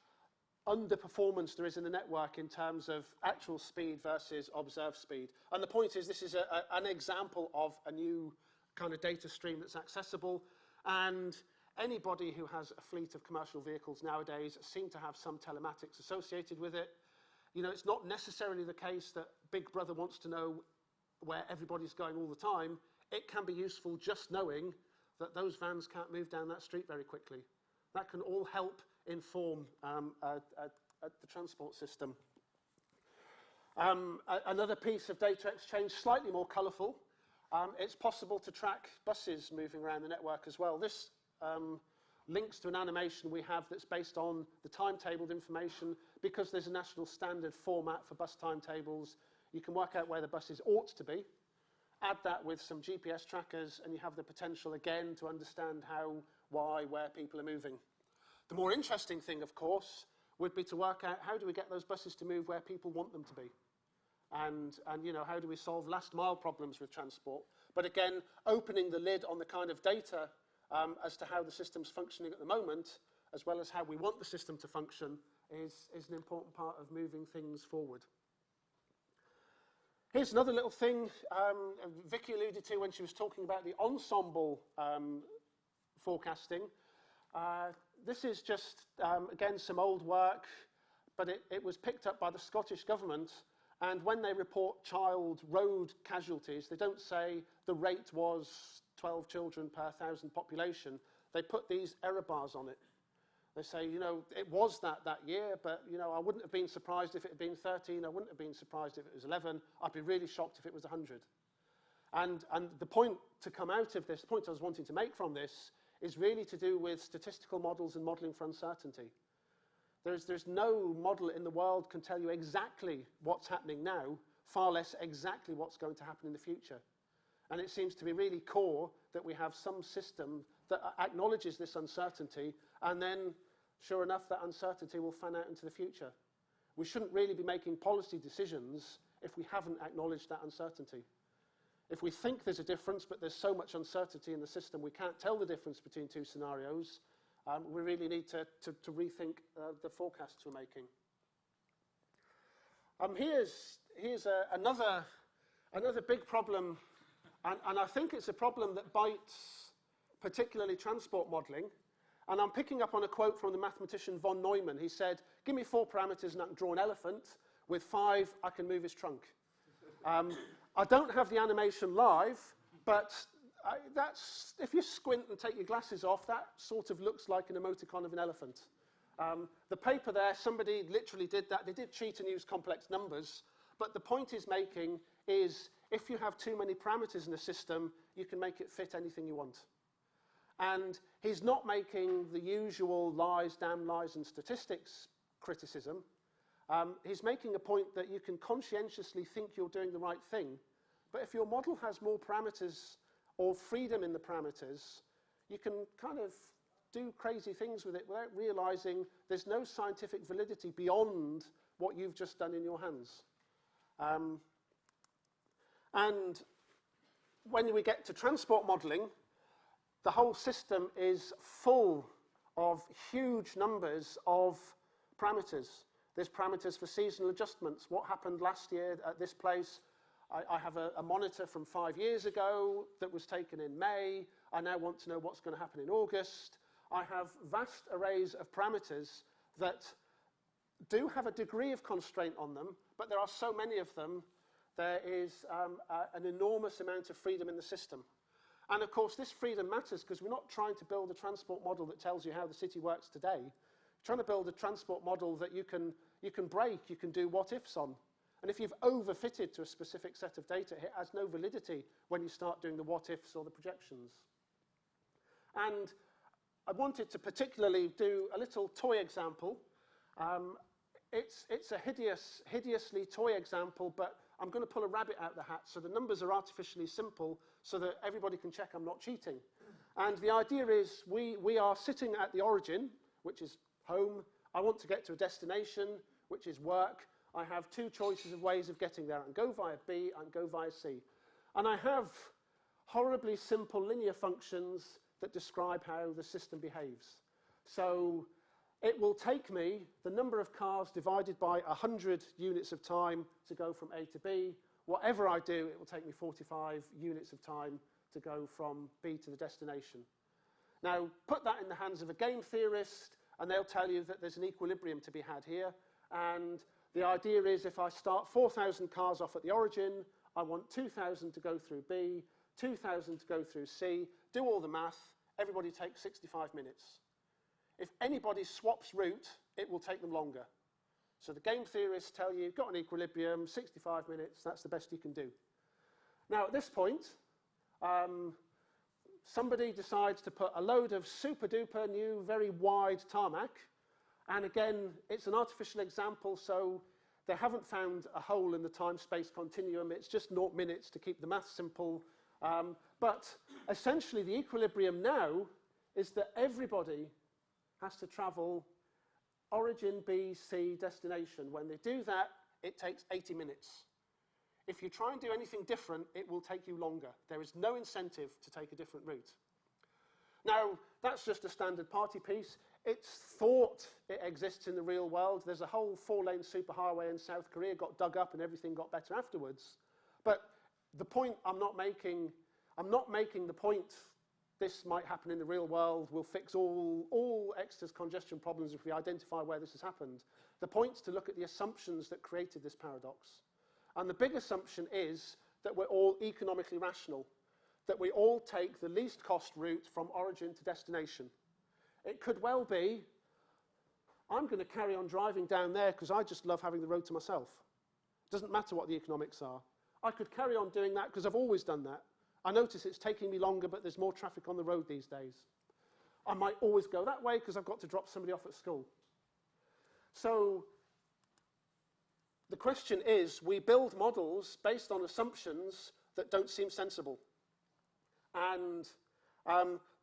underperformance there is in the network in terms of actual speed versus observed speed. And the point is, this is an example of a new kind of data stream that's accessible. And anybody who has a fleet of commercial vehicles nowadays seem to have some telematics associated with it. You know, it's not necessarily the case that Big Brother wants to know where everybody's going all the time. It can be useful just knowing that those vans can't move down that street very quickly. That can all help inform the transport system. Another piece of data exchange, slightly more colourful. It's possible to track buses moving around the network as well. This links to an animation we have that's based on the timetabled information. Because there's a national standard format for bus timetables, you can work out where the buses ought to be. Add that with some GPS trackers, and you have the potential again to understand how, why, where people are moving. The more interesting thing, of course, would be to work out how do we get those buses to move where people want them to be. And you know, how do we solve last mile problems with transport? But again, opening the lid on the kind of data as to how the system's functioning at the moment, as well as how we want the system to function, is an important part of moving things forward. Here's another little thing Vicky alluded to when she was talking about the ensemble forecasting. This is just, again, some old work, but it was picked up by the Scottish government. And when they report child road casualties, they don't say the rate was 12 children per 1,000 population. They put these error bars on it. They say, you know, it was that year, but, you know, I wouldn't have been surprised if it had been 13. I wouldn't have been surprised if it was 11. I'd be really shocked if it was 100. And the point to come out of this, the point I was wanting to make from this, is really to do with statistical models and modeling for uncertainty. There's no model in the world can tell you exactly what's happening now, far less exactly what's going to happen in the future. And it seems to be really core that we have some system that acknowledges this uncertainty, and then, sure enough, that uncertainty will fan out into the future. We shouldn't really be making policy decisions if we haven't acknowledged that uncertainty. If we think there's a difference, but there's so much uncertainty in the system, we can't tell the difference between two scenarios, we really need to rethink the forecasts we're making. Here's another big problem, and I think it's a problem that bites particularly transport modelling. And I'm picking up on a quote from the mathematician von Neumann. He said, give me 4 parameters and I can draw an elephant. With 5, I can move his trunk. I don't have the animation live, but that's, if you squint and take your glasses off, that sort of looks like an emoticon of an elephant. The paper there, somebody literally did that. They did cheat and use complex numbers, but the point he's making is if you have too many parameters in a system, you can make it fit anything you want. And he's not making the usual lies, damn lies, and statistics criticism. He's making a point that you can conscientiously think you're doing the right thing, but if your model has more parameters or freedom in the parameters, you can kind of do crazy things with it without realizing there's no scientific validity beyond what you've just done in your hands. And when we get to transport modeling, the whole system is full of huge numbers of parameters. There's parameters for seasonal adjustments. What happened last year at this place? I have a monitor from 5 years ago that was taken in May. I now want to know what's going to happen in August. I have vast arrays of parameters that do have a degree of constraint on them, but there are so many of them, there is an enormous amount of freedom in the system. And of course, this freedom matters because we're not trying to build a transport model that tells you how the city works today. We're trying to build a transport model that you can break, you can do what-ifs on. And if you've overfitted to a specific set of data, it has no validity when you start doing the what-ifs or the projections. And I wanted to particularly do a little toy example. It's a hideously toy example, but I'm going to pull a rabbit out of the hat. So the numbers are artificially simple so that everybody can check I'm not cheating. And the idea is we are sitting at the origin, which is home. I want to get to a destination, which is work. I have two choices of ways of getting there. I can go via B, I can go via C. And I have horribly simple linear functions that describe how the system behaves. So it will take me the number of cars divided by 100 units of time to go from A to B. Whatever I do, it will take me 45 units of time to go from B to the destination. Now, put that in the hands of a game theorist, and they'll tell you that there's an equilibrium to be had here. And the idea is if I start 4,000 cars off at the origin, I want 2,000 to go through B, 2,000 to go through C, do all the math, everybody takes 65 minutes. If anybody swaps route, it will take them longer. So the game theorists tell you, you've got an equilibrium, 65 minutes, that's the best you can do. Now at this point, somebody decides to put a load of super duper new, very wide tarmac. And again, it's an artificial example, so they haven't found a hole in the time-space continuum. It's just 0 minutes to keep the math simple. But essentially, the equilibrium now is that everybody has to travel origin, B, C, destination. When they do that, it takes 80 minutes. If you try and do anything different, it will take you longer. There is no incentive to take a different route. Now, that's just a standard party piece. It's thought it exists in the real world. There's a whole 4-lane superhighway in South Korea got dug up and everything got better afterwards. But the point I'm not making the point this might happen in the real world, we'll fix all Exeter's congestion problems if we identify where this has happened. The point's to look at the assumptions that created this paradox. And the big assumption is that we're all economically rational, that we all take the least cost route from origin to destination. It could well be, I'm going to carry on driving down there because I just love having the road to myself. It doesn't matter what the economics are. I could carry on doing that because I've always done that. I notice it's taking me longer, but there's more traffic on the road these days. I might always go that way because I've got to drop somebody off at school. So the question is, we build models based on assumptions that don't seem sensible. And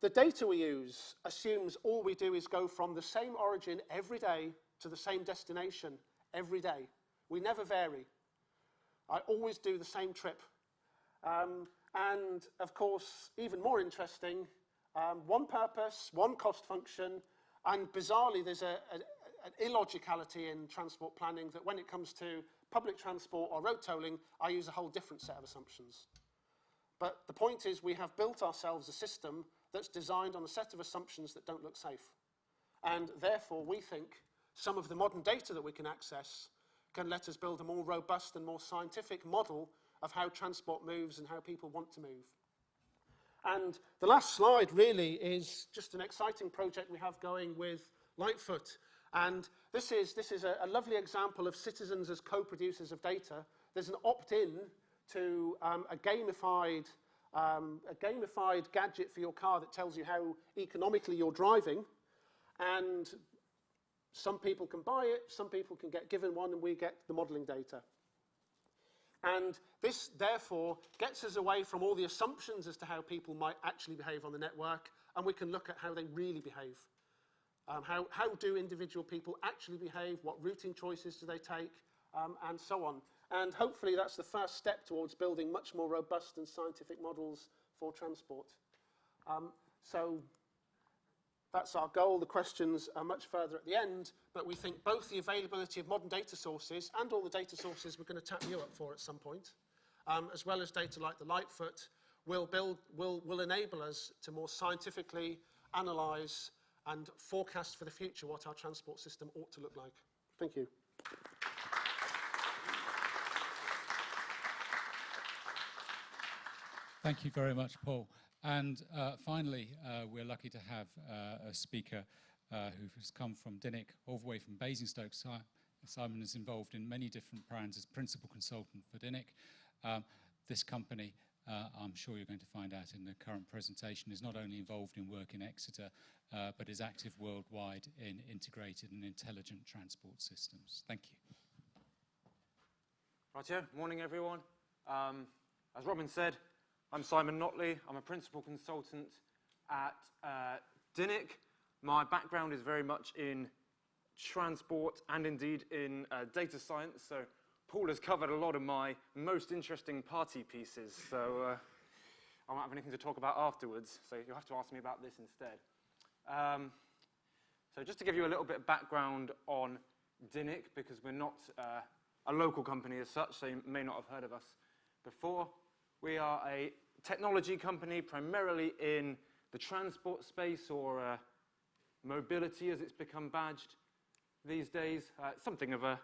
the data we use assumes all we do is go from the same origin every day to the same destination every day. We never vary. I always do the same trip. And of course, even more interesting, one purpose, one cost function, and bizarrely there's an illogicality in transport planning that when it comes to public transport or road tolling, I use a whole different set of assumptions. But the point is we have built ourselves a system that's designed on a set of assumptions that don't look safe. And therefore, we think some of the modern data that we can access can let us build a more robust and more scientific model of how transport moves and how people want to move. And the last slide really is just an exciting project we have going with Lightfoot. And this is a lovely example of citizens as co-producers of data. There's an opt-in to a gamified gadget for your car that tells you how economically you're driving. And some people can buy it, some people can get given one, and we get the modeling data. And this, therefore, gets us away from all the assumptions as to how people might actually behave on the network, and we can look at how they really behave. How do individual people actually behave? What routing choices do they take? And so on. And hopefully that's the first step towards building much more robust and scientific models for transport. So that's our goal. The questions are much further at the end, but we think both the availability of modern data sources and all the data sources we're going to tap you up for at some point, as well as data like the Lightfoot, will enable us to more scientifically analyse and forecast for the future what our transport system ought to look like. Thank you. Thank you very much, Paul. And finally, we're lucky to have a speaker who has come from Dinnick, all the way from Basingstoke. Simon is involved in many different brands as principal consultant for Dinnick. This company I'm sure you're going to find out in the current presentation, is not only involved in work in Exeter, but is active worldwide in integrated and intelligent transport systems. Thank you. Rightio, morning everyone. As Robin said, I'm Simon Notley. I'm a principal consultant at DINIC. My background is very much in transport and indeed in data science, so Paul has covered a lot of my most interesting party pieces, so I won't have anything to talk about afterwards, so you'll have to ask me about this instead. So just to give you a little bit of background on DINIC, because we're not a local company as such, so you may not have heard of us before. We are a technology company primarily in the transport space, or mobility as it's become badged these days. Something of a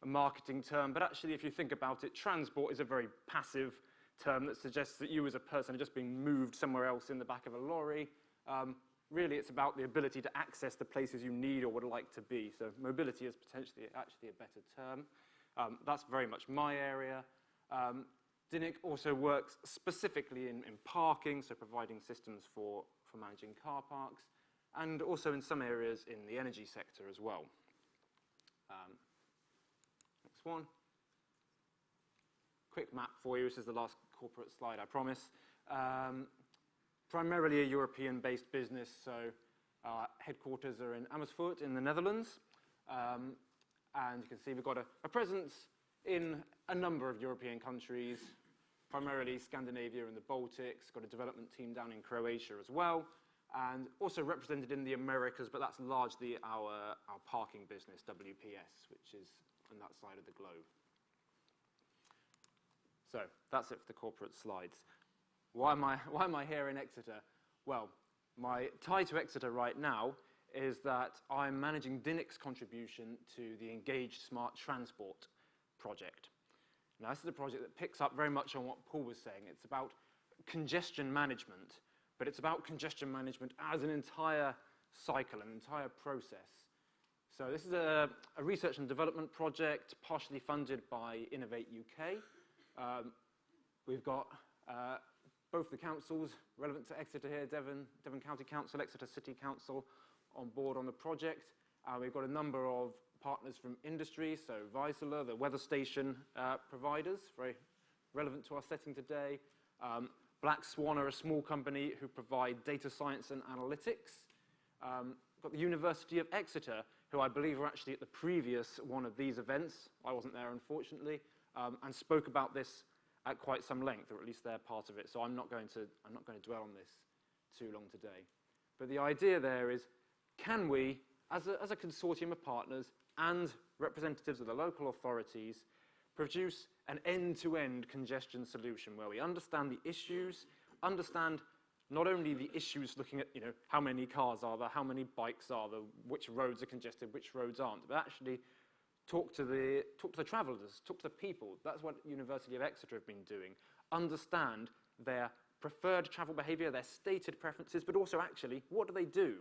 marketing term, but actually if you think about it, transport is a very passive term that suggests that you as a person are just being moved somewhere else in the back of a lorry. Really it's about the ability to access the places you need or would like to be. So mobility is potentially actually a better term. That's very much my area. DINIC also works specifically in parking, so providing systems for managing car parks, and also in some areas in the energy sector as well. Next one. Quick map for you. This is the last corporate slide, I promise. Primarily a European-based business, so our headquarters are in Amersfoort in the Netherlands. And you can see we've got a presence in a number of European countries, primarily Scandinavia and the Baltics. Got a development team down in Croatia as well, and also represented in the Americas, but that's largely our parking business, WPS, which is on that side of the globe. So that's it for the corporate slides. Why am I here in Exeter? Well, my tie to Exeter right now is that I'm managing DINIC's contribution to the Engaged Smart Transport project. Now, this is a project that picks up very much on what Paul was saying. It's about congestion management, but it's about congestion management as an entire cycle, an entire process. So this is a research and development project partially funded by Innovate UK. We've got both the councils relevant to Exeter here, Devon County Council, Exeter City Council, on board on the project. We've got a number of partners from industry, so Vaisala, the weather station providers, very relevant to our setting today. Black Swan are a small company who provide data science and analytics. Got the University of Exeter, who I believe were actually at the previous one of these events. I wasn't there, unfortunately, and spoke about this at quite some length, or at least they're part of it. So I'm not going to dwell on this too long today. But the idea there is, can we, as a consortium of partners and representatives of the local authorities, produce an end-to-end congestion solution where we understand the issues, understand not only the issues looking at, how many cars are there, how many bikes are there, which roads are congested, which roads aren't, but actually talk to the travellers, talk to the people. That's what University of Exeter have been doing. Understand their preferred travel behaviour, their stated preferences, but also actually, what do they do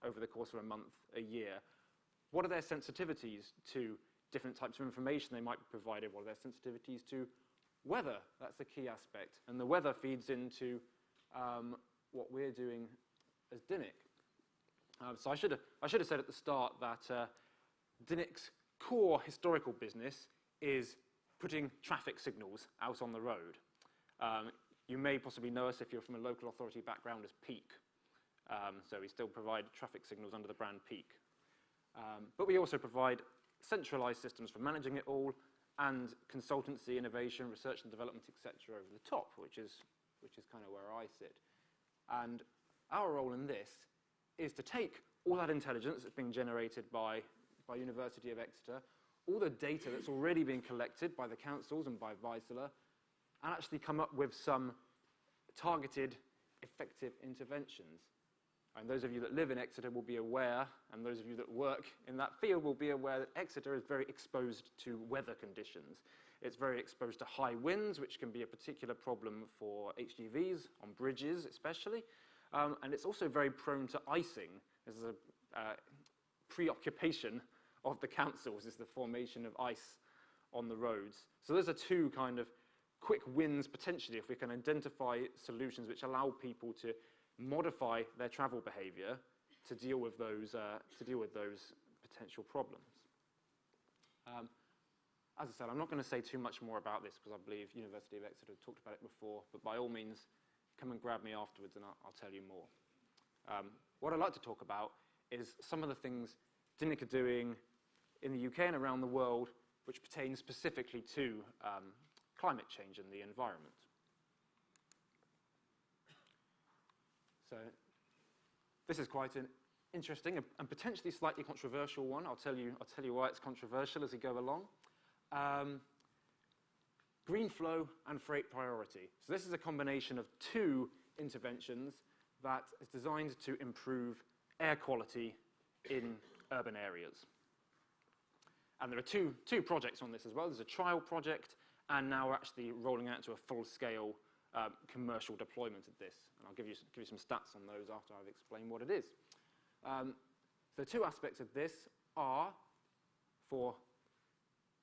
over the course of a month, a year? What are their sensitivities to different types of information they might be provided? What are their sensitivities to weather? That's a key aspect. And the weather feeds into what we're doing as DINIC. So I should have said at the start that DINIC's core historical business is putting traffic signals out on the road. You may possibly know us if you're from a local authority background as Peak. So we still provide traffic signals under the brand Peak. But we also provide centralized systems for managing it all, and consultancy, innovation, research and development, etc. over the top, which is kind of where I sit. And our role in this is to take all that intelligence that's being generated by University of Exeter, all the data that's already been collected by the councils and by Vaisala, and actually come up with some targeted, effective interventions. And those of you that live in Exeter will be aware, and those of you that work in that field will be aware that Exeter is very exposed to weather conditions. It's very exposed to high winds, which can be a particular problem for HGVs, on bridges especially. And it's also very prone to icing. There's a preoccupation of the councils, is the formation of ice on the roads. So those are two kind of quick wins potentially if we can identify solutions which allow people to modify their travel behavior to deal with those potential problems. As I said, I'm not going to say too much more about this because I believe University of Exeter talked about it before, but by all means, come and grab me afterwards and I'll tell you more. What I'd like to talk about is some of the things DINIC are doing in the UK and around the world which pertain specifically to climate change and the environment. So this is quite an interesting and potentially slightly controversial one. I'll tell you why it's controversial as we go along. Green flow and freight priority. So this is a combination of two interventions that is designed to improve air quality in urban areas. And there are two projects on this as well. There's a trial project, and now we're actually rolling out to a full-scale commercial deployment of this. And I'll give you some stats on those after I've explained what it is. So two aspects of this are for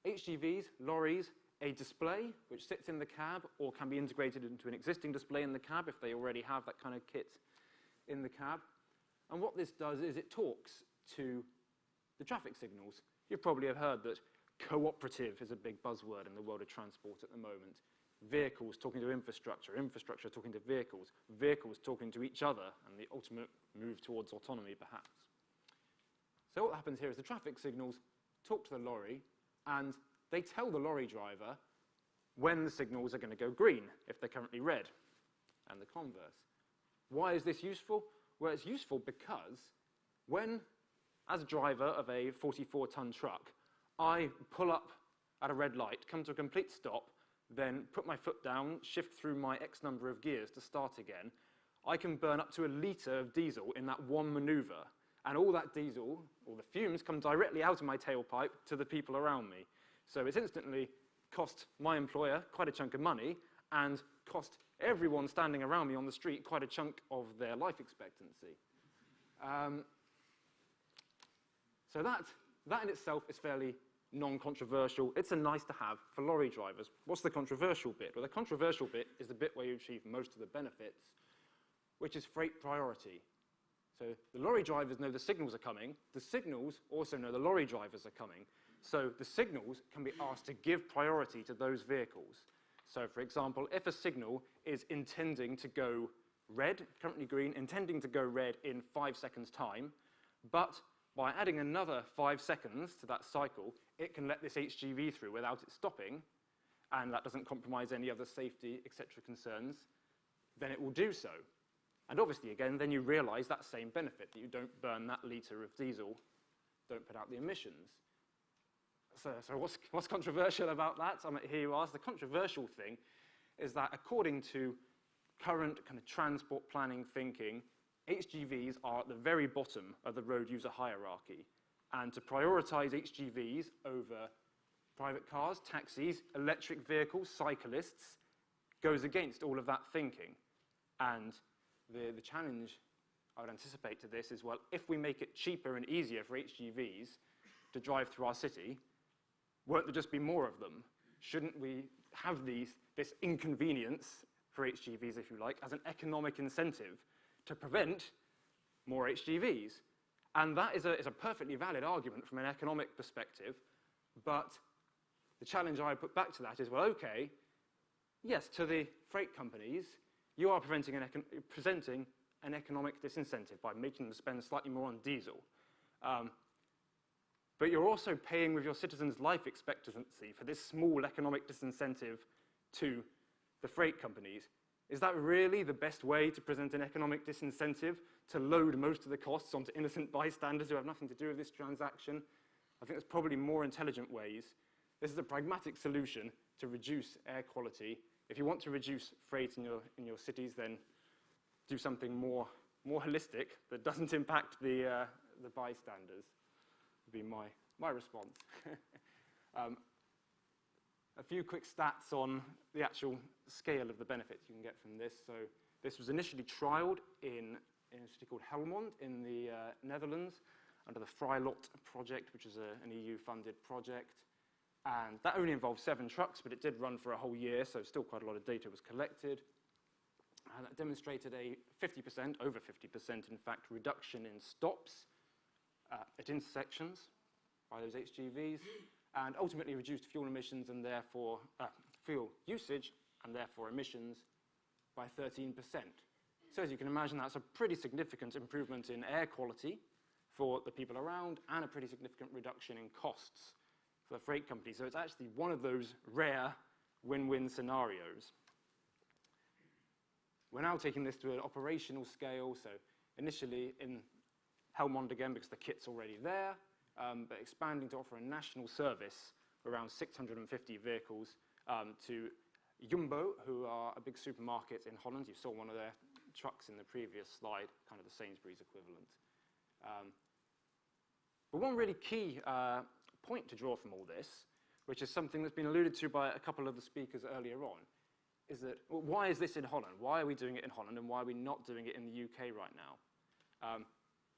HGVs, lorries, a display which sits in the cab or can be integrated into an existing display in the cab if they already have that kind of kit in the cab. And what this does is it talks to the traffic signals. You probably have heard that cooperative is a big buzzword in the world of transport at the moment. Vehicles talking to infrastructure, infrastructure talking to vehicles, vehicles talking to each other, and the ultimate move towards autonomy perhaps. So what happens here is the traffic signals talk to the lorry, and they tell the lorry driver when the signals are going to go green if they're currently red, and the converse. Why is this useful? Well, it's useful because when, as a driver of a 44-ton truck, I pull up at a red light, come to a complete stop, then put my foot down, shift through my X number of gears to start again, I can burn up to a litre of diesel in that one manoeuvre. And all that diesel, all the fumes, come directly out of my tailpipe to the people around me. So it's instantly cost my employer quite a chunk of money and cost everyone standing around me on the street quite a chunk of their life expectancy. So that in itself is fairly non-controversial. It's a nice to have for lorry drivers. What's the controversial bit? Well, the controversial bit is the bit where you achieve most of the benefits, which is freight priority. So the lorry drivers know the signals are coming. The signals also know the lorry drivers are coming. So the signals can be asked to give priority to those vehicles. So for example, if a signal is intending to go red, currently green, intending to go red in 5 seconds' time, but by adding another 5 seconds to that cycle, it can let this HGV through without it stopping, and that doesn't compromise any other safety, etc. concerns, then it will do so. And obviously, again, then you realize that same benefit, that you don't burn that litre of diesel, don't put out the emissions. So what's controversial about that? I mean, here you ask. The controversial thing is that according to current kind of transport planning thinking, HGVs are at the very bottom of the road user hierarchy. And to prioritize HGVs over private cars, taxis, electric vehicles, cyclists, goes against all of that thinking. And the challenge I would anticipate to this is, well, if we make it cheaper and easier for HGVs to drive through our city, won't there just be more of them? Shouldn't we have this inconvenience for HGVs, if you like, as an economic incentive to prevent more HGVs? And that is a perfectly valid argument from an economic perspective, but the challenge I put back to that is, well, okay, yes, to the freight companies, you are presenting an economic disincentive by making them spend slightly more on diesel. But you're also paying with your citizens' life expectancy for this small economic disincentive to the freight companies. Is that really the best way to present an economic disincentive, to load most of the costs onto innocent bystanders who have nothing to do with this transaction? I think there's probably more intelligent ways. This is a pragmatic solution to reduce air quality. If you want to reduce freight in your cities, then do something more holistic that doesn't impact the bystanders, would be my response. A few quick stats on the actual scale of the benefits you can get from this. So this was initially trialled in a city called Helmond in the Netherlands under the Frijlot project, which is an EU-funded project. And that only involved 7 trucks, but it did run for a whole year, so still quite a lot of data was collected. And that demonstrated a 50%, over 50%, in fact, reduction in stops at intersections by those HGVs, and ultimately reduced fuel emissions and therefore fuel usage and therefore emissions by 13%. So as you can imagine, that's a pretty significant improvement in air quality for the people around and a pretty significant reduction in costs for the freight company. So it's actually one of those rare win-win scenarios. We're now taking this to an operational scale, so initially in Helmond again because the kit's already there, but expanding to offer a national service around 650 vehicles to Jumbo, who are a big supermarket in Holland. You saw one of their trucks in the previous slide, kind of the Sainsbury's equivalent. But one really key point to draw from all this, which is something that's been alluded to by a couple of the speakers earlier on, is that, well, why is this in Holland? Why are we doing it in Holland and why are we not doing it in the UK right now?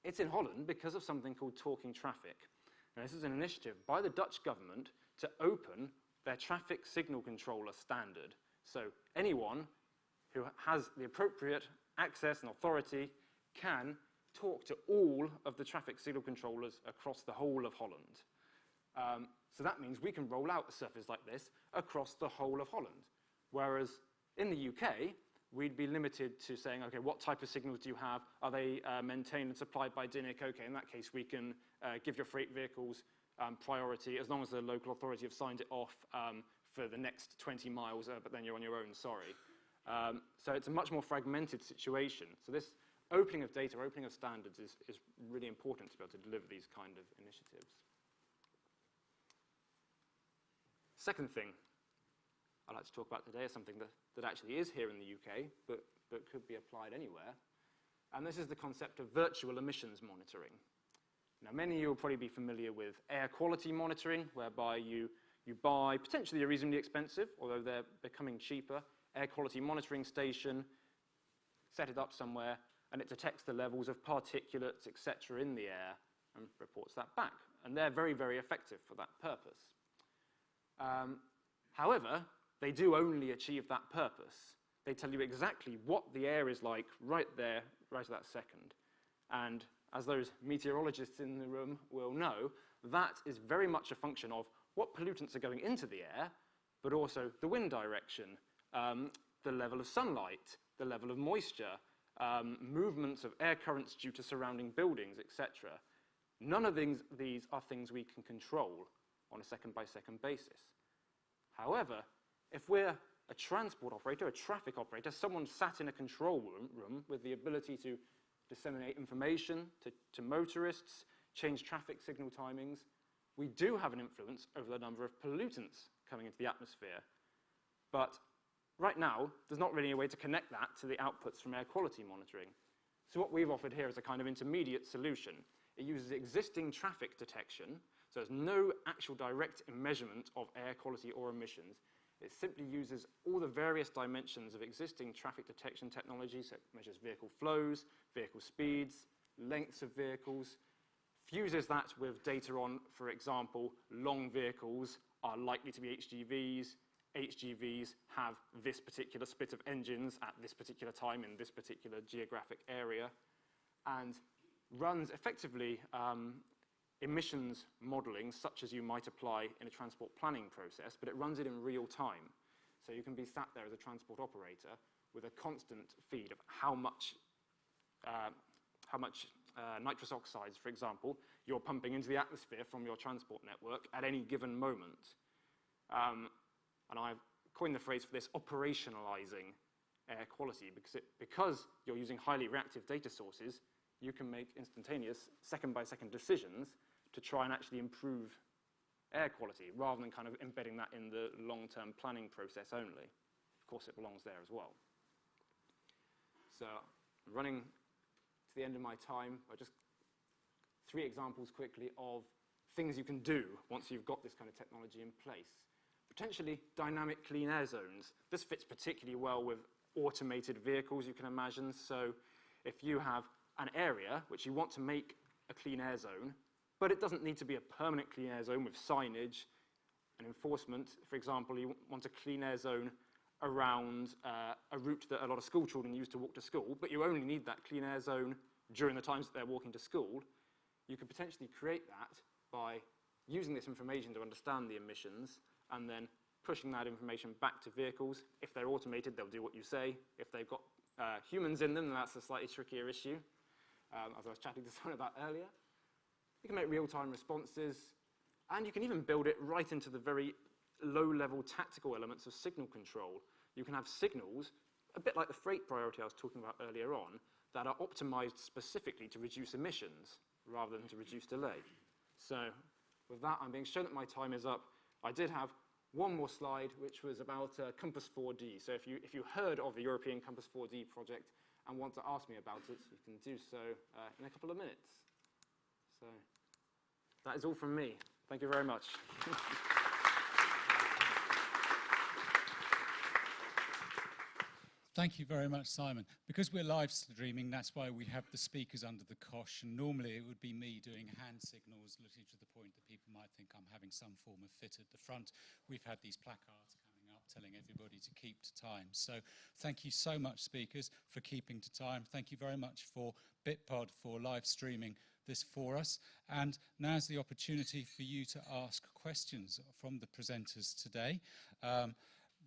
It's in Holland because of something called talking traffic. And this is an initiative by the Dutch government to open their traffic signal controller standard. So anyone who has the appropriate access and authority can talk to all of the traffic signal controllers across the whole of Holland. So that means we can roll out a service like this across the whole of Holland. Whereas in the UK, we'd be limited to saying, okay, what type of signals do you have? Are they maintained and supplied by DINIC? Okay, in that case, we can give your freight vehicles priority as long as the local authority have signed it off for the next 20 miles, but then you're on your own, sorry. So it's a much more fragmented situation. So this opening of data, opening of standards is really important to be able to deliver these kind of initiatives. Second thing I'd like to talk about today is something that actually is here in the UK, but could be applied anywhere. And this is the concept of virtual emissions monitoring. Now, many of you will probably be familiar with air quality monitoring, whereby you buy potentially a reasonably expensive, although they're becoming cheaper, air quality monitoring station, set it up somewhere, and it detects the levels of particulates, etc., in the air and reports that back. And they're very, very effective for that purpose. However, they do only achieve that purpose. They tell you exactly what the air is like right there, right at that second. And as those meteorologists in the room will know, that is very much a function of what pollutants are going into the air, but also the wind direction, the level of sunlight, the level of moisture, movements of air currents due to surrounding buildings, etc. None of these are things we can control on a second-by-second basis. However, if we're a transport operator, a traffic operator, someone sat in a control room with the ability to disseminate information to motorists, change traffic signal timings, we do have an influence over the number of pollutants coming into the atmosphere. But right now, there's not really a way to connect that to the outputs from air quality monitoring. So what we've offered here is a kind of intermediate solution. It uses existing traffic detection, so there's no actual direct measurement of air quality or emissions. It simply uses all the various dimensions of existing traffic detection technology, so it measures vehicle flows, vehicle speeds, lengths of vehicles, fuses that with data on, for example, long vehicles are likely to be HGVs, HGVs have this particular split of engines at this particular time in this particular geographic area, and runs effectively emissions modeling such as you might apply in a transport planning process, but it runs it in real time. So you can be sat there as a transport operator with a constant feed of how much nitrous oxides, for example, you're pumping into the atmosphere from your transport network at any given moment. And I've coined the phrase for this, operationalizing air quality, because you're using highly reactive data sources, you can make instantaneous second-by-second decisions to try and actually improve air quality, rather than kind of embedding that in the long-term planning process only. Of course, it belongs there as well. So, running to the end of my time, just 3 examples quickly of things you can do once you've got this kind of technology in place. Potentially dynamic clean air zones. This fits particularly well with automated vehicles, you can imagine. So if you have an area which you want to make a clean air zone, but it doesn't need to be a permanent clean air zone with signage, and enforcement. For example, you want a clean air zone around a route that a lot of school children use to walk to school, but you only need that clean air zone during the times that they're walking to school. You could potentially create that by using this information to understand the emissions and then pushing that information back to vehicles. If they're automated, they'll do what you say. If they've got humans in them, then that's a slightly trickier issue, as I was chatting to someone about earlier. You can make real-time responses, and you can even build it right into the very low-level tactical elements of signal control. You can have signals, a bit like the freight priority I was talking about earlier on, that are optimized specifically to reduce emissions rather than to reduce delay. So with that, I'm being shown that my time is up. I did have one more slide, which was about Compass 4D. So if you heard of the European Compass 4D project and want to ask me about it, you can do so in a couple of minutes. So that is all from me. Thank you very much. Thank you very much, Simon. Because we're live streaming, that's why we have the speakers under the cosh, and normally it would be me doing hand signals, looking to the point that people might think I'm having some form of fit at the front. We've had these placards coming up telling everybody to keep to time. So thank you so much, speakers, for keeping to time. Thank you very much for BitPod for live streaming this for us. And now's the opportunity for you to ask questions from the presenters today.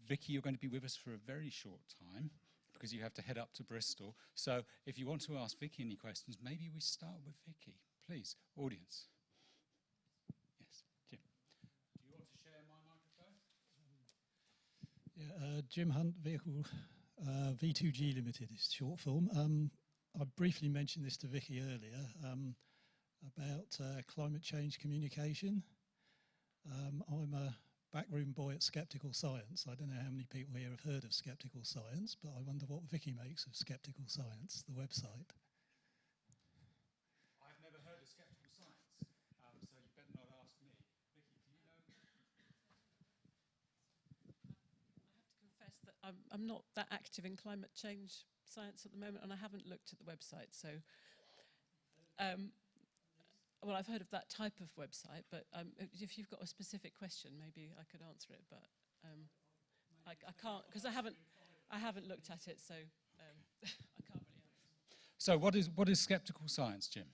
Vicky, you're going to be with us for a very short time because you have to head up to Bristol. So if you want to ask Vicky any questions, maybe we start with Vicky. Please, audience. Yes, Jim. Do you want to share my microphone? Yeah, Jim Hunt, Vehicle V2G Limited is short form. I briefly mentioned this to Vicky earlier about climate change communication. I'm a backroom boy at Skeptical Science. I don't know how many people here have heard of Skeptical Science, but I wonder what Vicky makes of Skeptical Science, the website. I've never heard of Skeptical Science, so you better not ask me. Vicky, do you know? I have to confess that I'm not that active in climate change science at the moment, and I haven't looked at the website, so well, I've heard of that type of website, but if you've got a specific question, maybe I could answer it, but I can't, because I haven't looked at it, so I can't really answer. So what is Skeptical Science, Jim?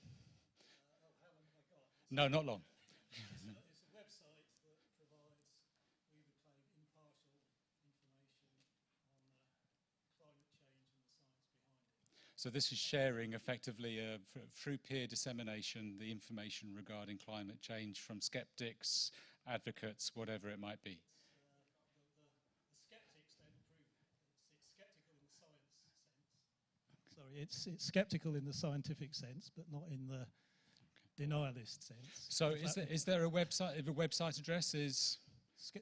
How long have I got? No, not long. It's a website that provides, we would claim, impartial information on climate change and the science behind it. So this is sharing effectively through peer dissemination the information regarding climate change from skeptics, advocates, whatever it might be. The skeptics don't prove it's skeptical in the science sense. Sorry, it's skeptical in the scientific sense, but not in the denialist sense. So is there a website? If a website address is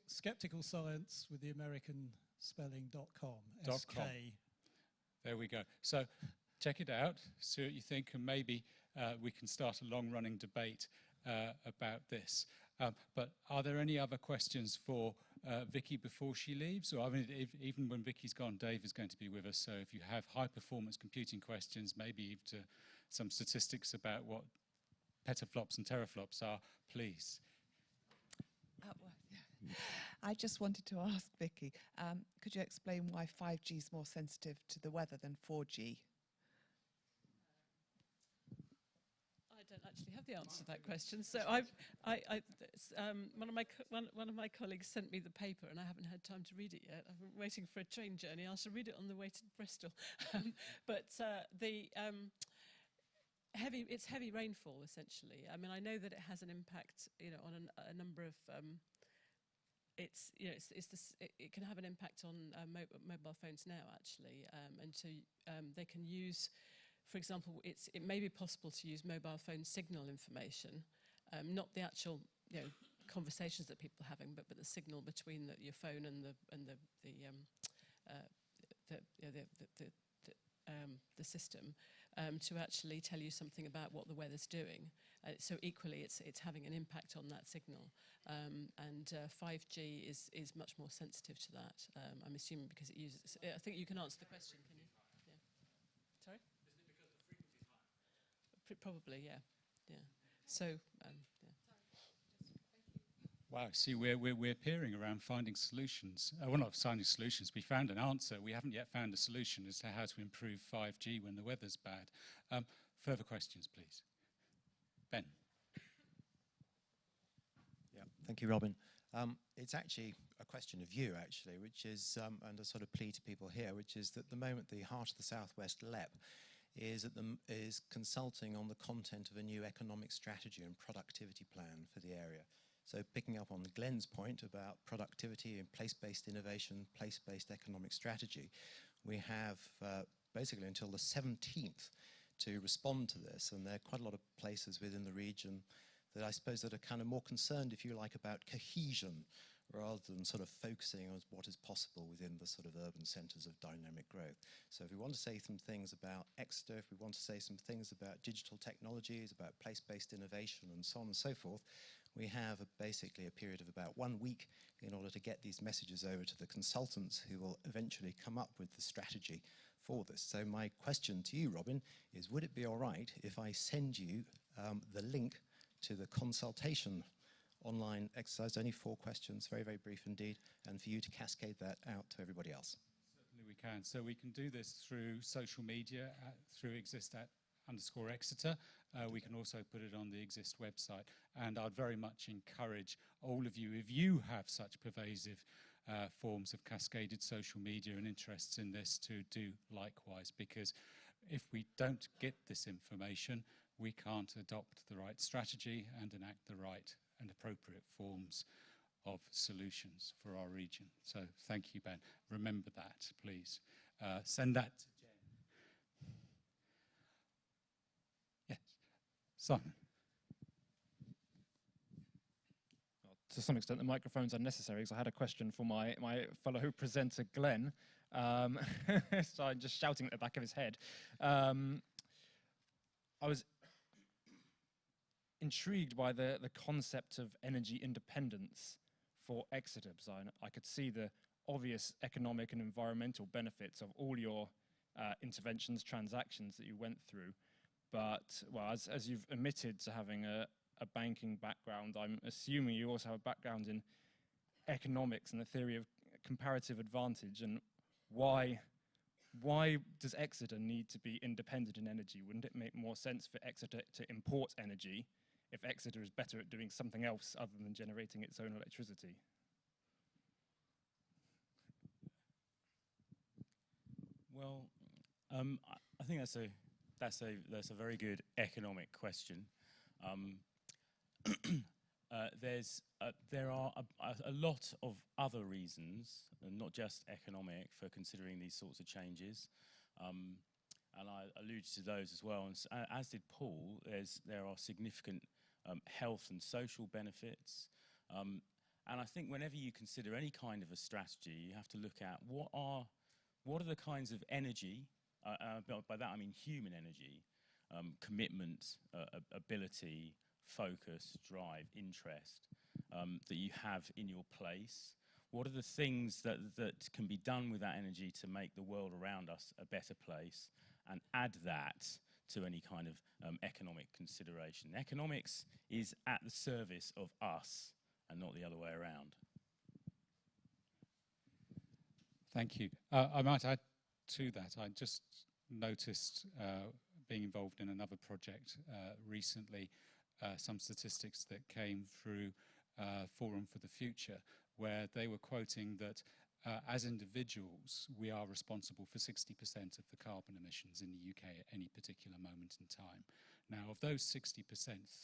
Skeptical Science with the American spelling .com. SK. There we go. So check it out, see what you think, and maybe we can start a long-running debate about this. But are there any other questions for Vicky before she leaves? Or I mean, even when Vicky's gone, Dave is going to be with us. So if you have high-performance computing questions, maybe even some statistics about what petaflops and teraflops are, please. I just wanted to ask Vicky, could you explain why 5G is more sensitive to the weather than 4G? I don't actually have the answer to that question. So one of my colleagues sent me the paper, and I haven't had time to read it yet. I'm waiting for a train journey. I shall read it on the way to Bristol. It's heavy rainfall essentially. I mean, I know that it has an impact, on a number of. It can have an impact on mobile phones now actually, and so they can use. For example, it may be possible to use mobile phone signal information, not the actual conversations that people are having, but the signal between your phone and the system to actually tell you something about what the weather's doing. So equally, it's having an impact on that signal, and 5G is much more sensitive to that. I'm assuming because it uses. I think you can answer the question. Can you? Yeah. Sorry. Probably, yeah. So, yeah. Wow, see, we're peering around finding solutions. Well, not finding solutions. We found an answer. We haven't yet found a solution as to how to improve 5G when the weather's bad. Further questions, please. Ben. Yeah, thank you, Robin. It's actually a question of you, actually, which is, and a sort of plea to people here, which is that at the moment the Heart of the Southwest LEP is consulting on the content of a new economic strategy and productivity plan for the area. So picking up on Glenn's point about productivity and place-based innovation, place-based economic strategy, we have basically until the 17th to respond to this, and there are quite a lot of places within the region that I suppose that are kind of more concerned, if you like, about cohesion rather than sort of focusing on what is possible within the sort of urban centres of dynamic growth. So if we want to say some things about Exeter, if we want to say some things about digital technologies, about place-based innovation and so on and so forth, we have basically a period of about 1 week in order to get these messages over to the consultants who will eventually come up with the strategy for this. So my question to you, Robin, is would it be all right if I send you the link to the consultation online exercise? Only 4 questions, very, very brief indeed, and for you to cascade that out to everybody else. Certainly we can. So we can do this through social media, through ExIST_Exeter. We can also put it on the ExIST website. And I'd very much encourage all of you, if you have such pervasive forms of cascaded social media and interests in this, to do likewise, because if we don't get this information, we can't adopt the right strategy and enact the right and appropriate forms of solutions for our region. So thank you, Ben. Remember that, please. Send that to Jen. Yes, Simon. Well, to some extent, the microphone's unnecessary because I had a question for my fellow presenter, Glenn. So I'm just shouting at the back of his head. I was intrigued by the concept of energy independence for Exeter, because I could see the obvious economic and environmental benefits of all your interventions, transactions that you went through. But, well, as you've admitted to having a banking background, I'm assuming you also have a background in economics and the theory of comparative advantage. And why does Exeter need to be independent in energy? Wouldn't it make more sense for Exeter to import energy if Exeter is better at doing something else other than generating its own electricity? Well, I think that's a very good economic question. There are a lot of other reasons, and not just economic, for considering these sorts of changes. And I alluded to those as well. And as did Paul, there are significant health and social benefits. And I think whenever you consider any kind of a strategy, you have to look at what are the kinds of energy, by that I mean human energy, commitment, ability, focus, drive, interest, that you have in your place. What are the things that can be done with that energy to make the world around us a better place, and add that to any kind of economic consideration. Economics is at the service of us and not the other way around. Thank you. I might add to that. I just noticed, being involved in another project recently, some statistics that came through Forum for the Future, where they were quoting that as individuals, we are responsible for 60% of the carbon emissions in the UK at any particular moment in time. Now, of those 60%,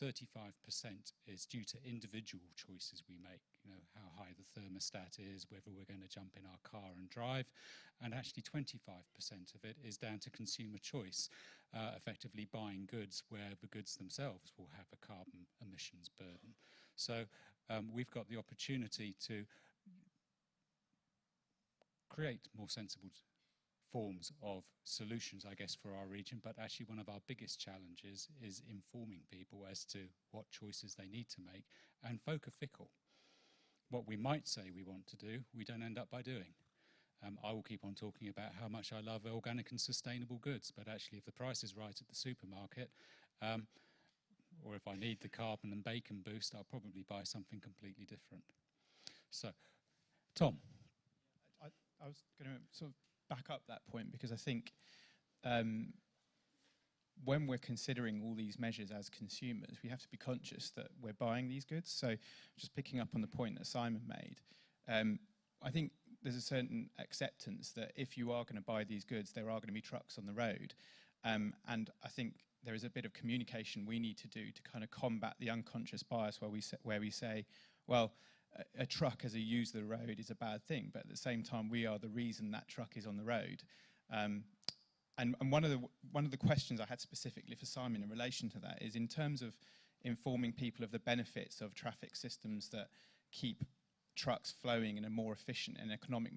35% is due to individual choices we make, you know, how high the thermostat is, whether we're going to jump in our car and drive, and actually 25% of it is down to consumer choice, effectively buying goods where the goods themselves will have a carbon emissions burden. So we've got the opportunity to create more sensible forms of solutions, I guess, for our region, but actually one of our biggest challenges is informing people as to what choices they need to make, and folk are fickle. What we might say we want to do, we don't end up by doing. I will keep on talking about how much I love organic and sustainable goods, but actually if the price is right at the supermarket, or if I need the carbon and bacon boost, I'll probably buy something completely different. So, Tom. I was going to sort of back up that point, because I think when we're considering all these measures as consumers, we have to be conscious that we're buying these goods. So just picking up on the point that Simon made, I think there's a certain acceptance that if you are going to buy these goods, there are going to be trucks on the road. And I think there is a bit of communication we need to do to kind of combat the unconscious bias where we say, well, a truck as a user of the road is a bad thing, but at the same time, we are the reason that truck is on the road. And one of the questions I had specifically for Simon in relation to that is in terms of informing people of the benefits of traffic systems that keep trucks flowing in a more efficient and economic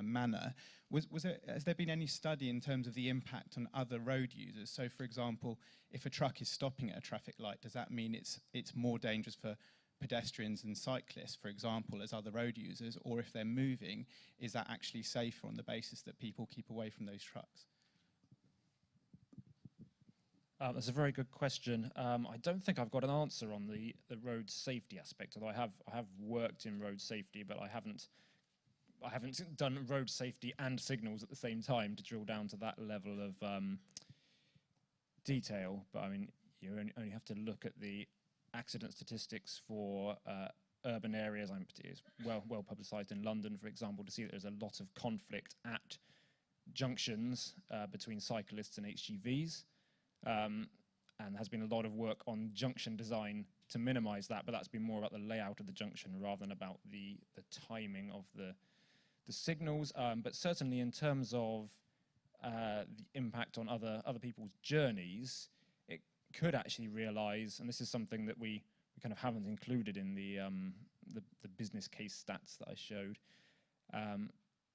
manner. Has there been any study in terms of the impact on other road users? So, for example, if a truck is stopping at a traffic light, does that mean it's more dangerous for pedestrians and cyclists, for example, as other road users? Or if they're moving, is that actually safer on the basis that people keep away from those trucks? That's a very good question. I don't think I've got an answer on the road safety aspect, although I have worked in road safety, but I haven't done road safety and signals at the same time to drill down to that level of detail. But I mean, you only have to look at the accident statistics for urban areas. It's well publicised in London, for example, to see that there's a lot of conflict at junctions between cyclists and HGVs. And has been a lot of work on junction design to minimise that, but that's been more about the layout of the junction rather than about the timing of the signals. But certainly in terms of the impact on other people's journeys, it could actually realise, and this is something that we kind of haven't included in the business case stats that I showed.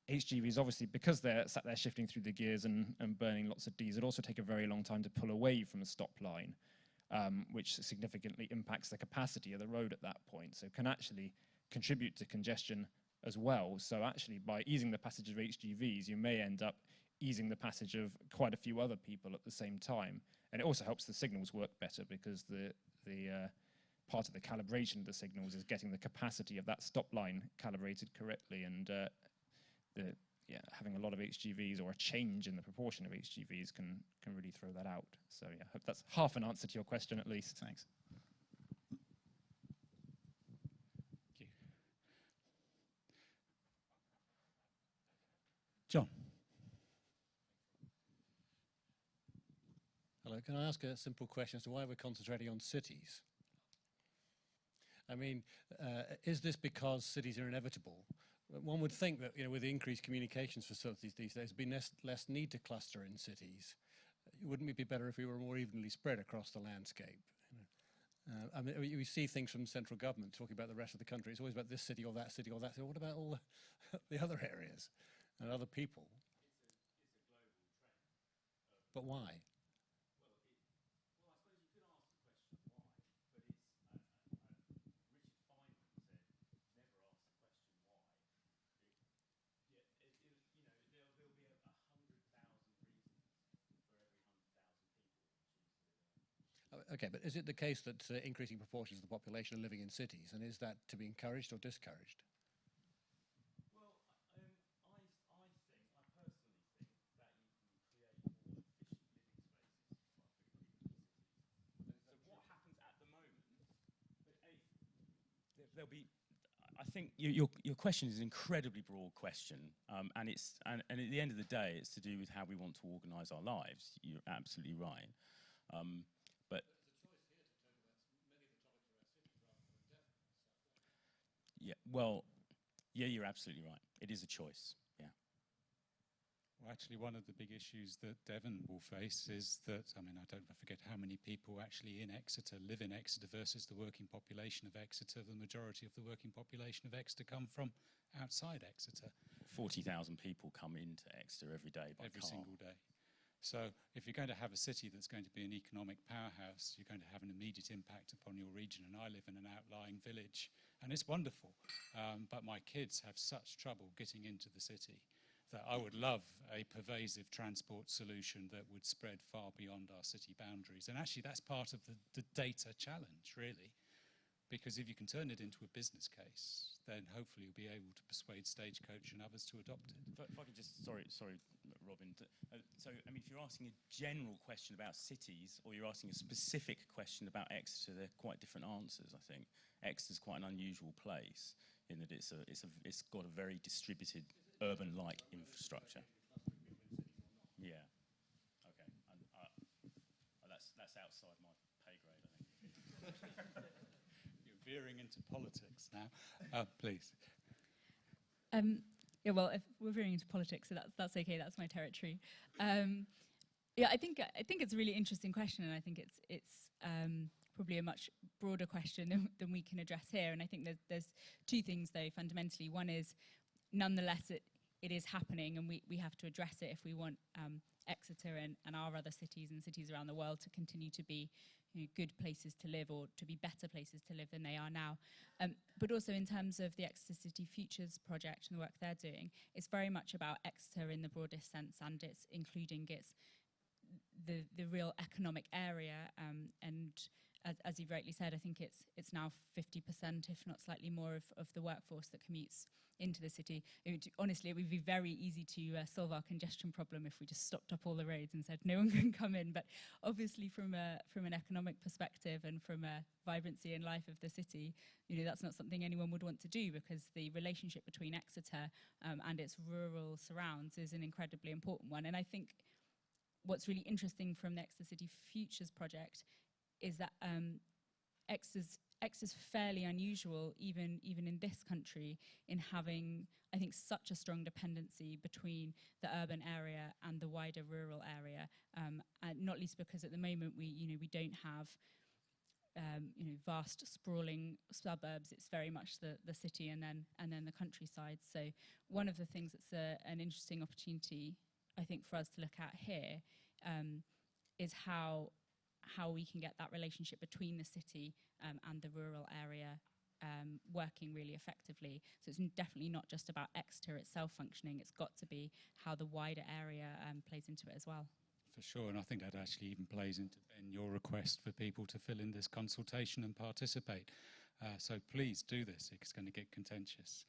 HGVs, obviously, because they're sat there shifting through the gears and burning lots of diesel, also take a very long time to pull away from a stop line, which significantly impacts the capacity of the road at that point. So can actually contribute to congestion as well. So actually, by easing the passage of HGVs, you may end up easing the passage of quite a few other people at the same time. And it also helps the signals work better, because the part of the calibration of the signals is getting the capacity of that stop line calibrated correctly, and having a lot of HGVs or a change in the proportion of HGVs can really throw that out. So yeah, I hope that's half an answer to your question at least. Thanks. Thank you. John. Hello, can I ask a simple question as to why we're concentrating on cities? I mean, is this because cities are inevitable? One would think that, with the increased communications facilities these days, there'd be less need to cluster in cities. Wouldn't it be better if we were more evenly spread across the landscape? I mean, we see things from central government talking about the rest of the country. It's always about this city or that city or that city. What about all the other areas and other people? It's a global trend. But why? Okay, but is it the case that increasing proportions of the population are living in cities, and is that to be encouraged or discouraged? Well, I personally think that you can create more efficient living spaces by putting people in cities. So what happens at the moment? There'll be. I think your question is an incredibly broad question, and at the end of the day, it's to do with how we want to organise our lives. You're absolutely right. But yeah, well, yeah, you're absolutely right. It is a choice, yeah. Well, actually, one of the big issues that Devon will face is that, I don't forget how many people actually in Exeter live in Exeter versus the working population of Exeter. The majority of the working population of Exeter come from outside Exeter. 40,000 people come into Exeter every day by car. Every single day. So if you're going to have a city that's going to be an economic powerhouse, you're going to have an immediate impact upon your region. And I live in an outlying village, and it's wonderful. But my kids have such trouble getting into the city that I would love a pervasive transport solution that would spread far beyond our city boundaries. And actually that's part of the data challenge, really. Because if you can turn it into a business case, then hopefully you'll be able to persuade Stagecoach and others to adopt it. If I could just, sorry, Robin. So, I mean, if you're asking a general question about cities, or you're asking a specific question about Exeter, they're quite different answers, I think. Exeter's quite an unusual place in that it's got a very distributed urban-like infrastructure. Yeah. Okay. And, that's outside my pay grade, I think. Veering into politics now. Please. Yeah, well, if we're veering into politics, so that's okay. That's my territory. Yeah, I think it's a really interesting question, and I think it's probably a much broader question than we can address here. And I think there's two things, though, fundamentally. One is, nonetheless, it is happening, and we have to address it if we want Exeter and our other cities and cities around the world to continue to be good places to live, or to be better places to live than they are now. But also in terms of the Exeter City Futures project and the work they're doing, it's very much about Exeter in the broadest sense, and it's including the real economic area. And as you've rightly said, I think it's now 50%, if not slightly more, of the workforce that commutes into the city. Honestly, it would be very easy to solve our congestion problem if we just stopped up all the roads and said no one can come in. But obviously, from an economic perspective and from a vibrancy and life of the city, that's not something anyone would want to do, because the relationship between Exeter and its rural surrounds is an incredibly important one. And I think what's really interesting from the Exeter City Futures project is that Exeter's fairly unusual, even in this country, in having, I think, such a strong dependency between the urban area and the wider rural area, and not least because at the moment we don't have vast sprawling suburbs. It's very much the city and then the countryside. So one of the things that's an interesting opportunity, I think, for us to look at here is how we can get that relationship between the city and the rural area working really effectively. So it's definitely not just about Exeter itself functioning, it's got to be how the wider area plays into it as well. For sure, and I think that actually even plays into, Ben, your request for people to fill in this consultation and participate. So please do this, it's going to get contentious.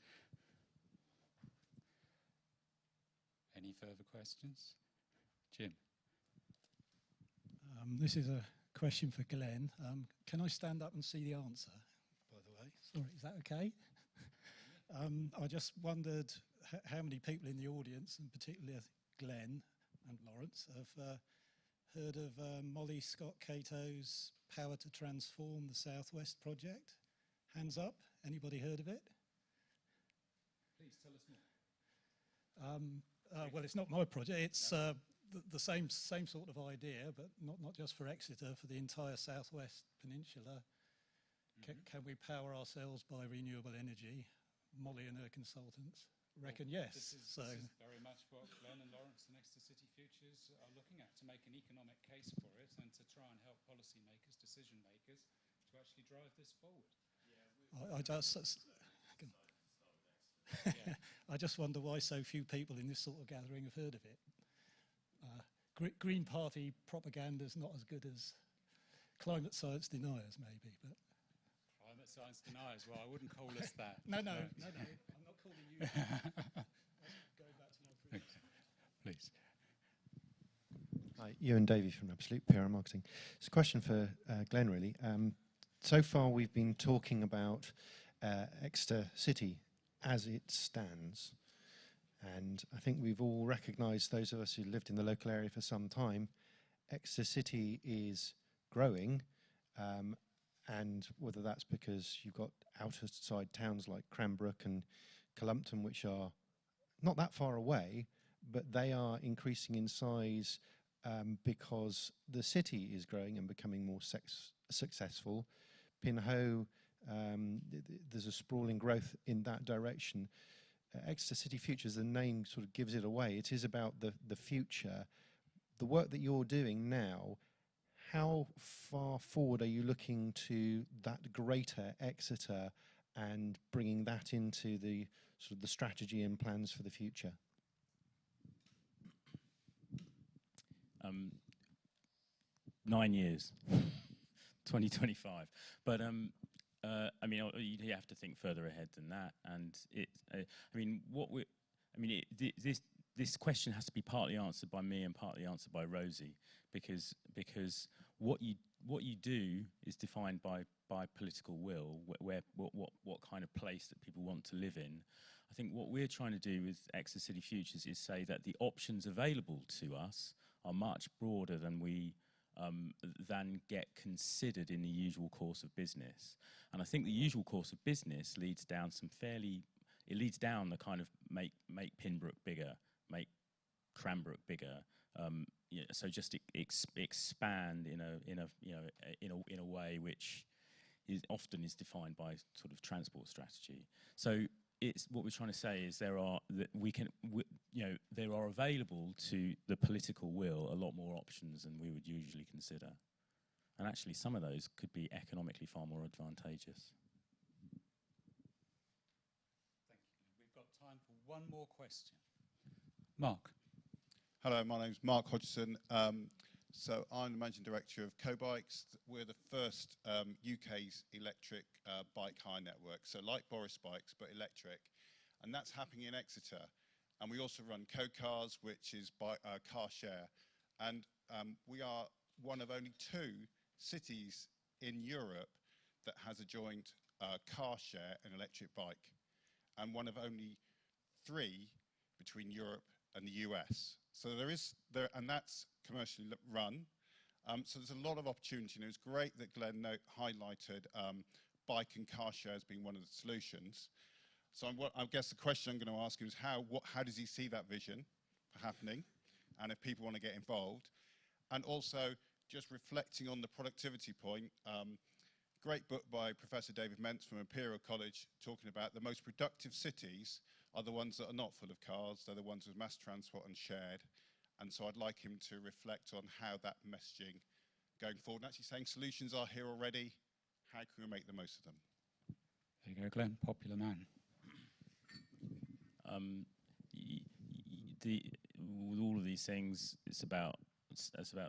Any further questions? Jim. This is a question for Glenn. Can I stand up and see the answer, by the way? Sorry, is that okay? I just wondered how many people in the audience, and particularly Glenn and Lawrence, have heard of Molly Scott Cato's Power to Transform the Southwest project? Hands up. Anybody heard of it? Please tell us more. Well, it's not my project. It's the same sort of idea, but not just for Exeter, for the entire Southwest Peninsula. Can we power ourselves by renewable energy? Molly and her consultants reckon yes. This is very much what Glenn and Lawrence and Exeter City Futures are looking at, to make an economic case for it and to try and help policymakers, decision makers, to actually drive this forward. I just wonder why so few people in this sort of gathering have heard of it. Green Party propaganda is not as good as climate science deniers, maybe. But climate science deniers, well, I wouldn't call us that. No, I'm not calling you that. Going back to my previous. Please. Hi, Ewan Davey from Absolute PR and Marketing. It's a question for Glenn, really. So far, we've been talking about Exeter City as it stands. And I think we've all recognised, those of us who lived in the local area for some time, Exeter City is growing, and whether that's because you've got outside towns like Cranbrook and Columpton, which are not that far away, but they are increasing in size because the city is growing and becoming more successful. Pinho, there's a sprawling growth in that direction. Exeter City Futures, the name sort of gives it away. It is about the future. The work that you're doing now, how far forward are you looking to that greater Exeter and bringing that into the sort of the strategy and plans for the future? 9 years, 2025. But I mean, you have to think further ahead than that. And I mean, this question has to be partly answered by me and partly answered by Rosie, because what you do is defined by political will, what kind of place that people want to live in. I think what we're trying to do with Exeter City Futures is say that the options available to us are much broader than than get considered in the usual course of business. And I think the usual course of business leads down the kind of make Pinbrook bigger, make Cranbrook bigger. So just expand in a way which often is defined by sort of transport strategy. So it's what we're trying to say is there are available to the political will a lot more options than we would usually consider, and actually some of those could be economically far more advantageous. Thank you. We've got time for one more question. Mark. Hello, my name's Mark Hodgson. So I'm the Managing Director of Co-Bikes. We're the first UK's electric bike hire network. So like Boris Bikes, but electric. And that's happening in Exeter. And we also run Co-Cars, which is car share. And we are one of only 2 cities in Europe that has a joint car share and electric bike. And one of only 3 between Europe and the US. So and that's commercially run. So there's a lot of opportunity. And it was great that Glenn highlighted bike and car share as being one of the solutions. So I guess the question I'm going to ask him is how does he see that vision happening? And if people want to get involved. And also just reflecting on the productivity point, great book by Professor David Mentz from Imperial College talking about the most productive cities are the ones that are not full of cars. They're the ones with mass transport and shared. And so I'd like him to reflect on how that messaging going forward, and actually saying solutions are here already. How can we make the most of them? There you go, Glenn, popular man. With all of these things, it's about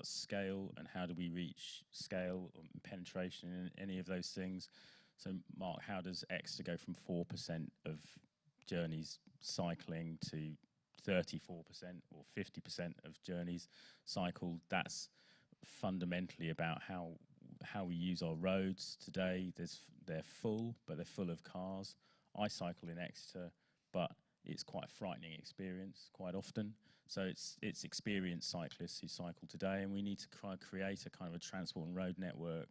scale and how do we reach scale and penetration in any of those things. So, Mark, how does Exeter go from 4% of journeys cycling to 34% or 50% of journeys cycled? That's fundamentally about how we use our roads today. They're full, but they're full of cars. I cycle in Exeter, but it's quite a frightening experience quite often. So it's experienced cyclists who cycle today, and we need to try and create a kind of a transport and road network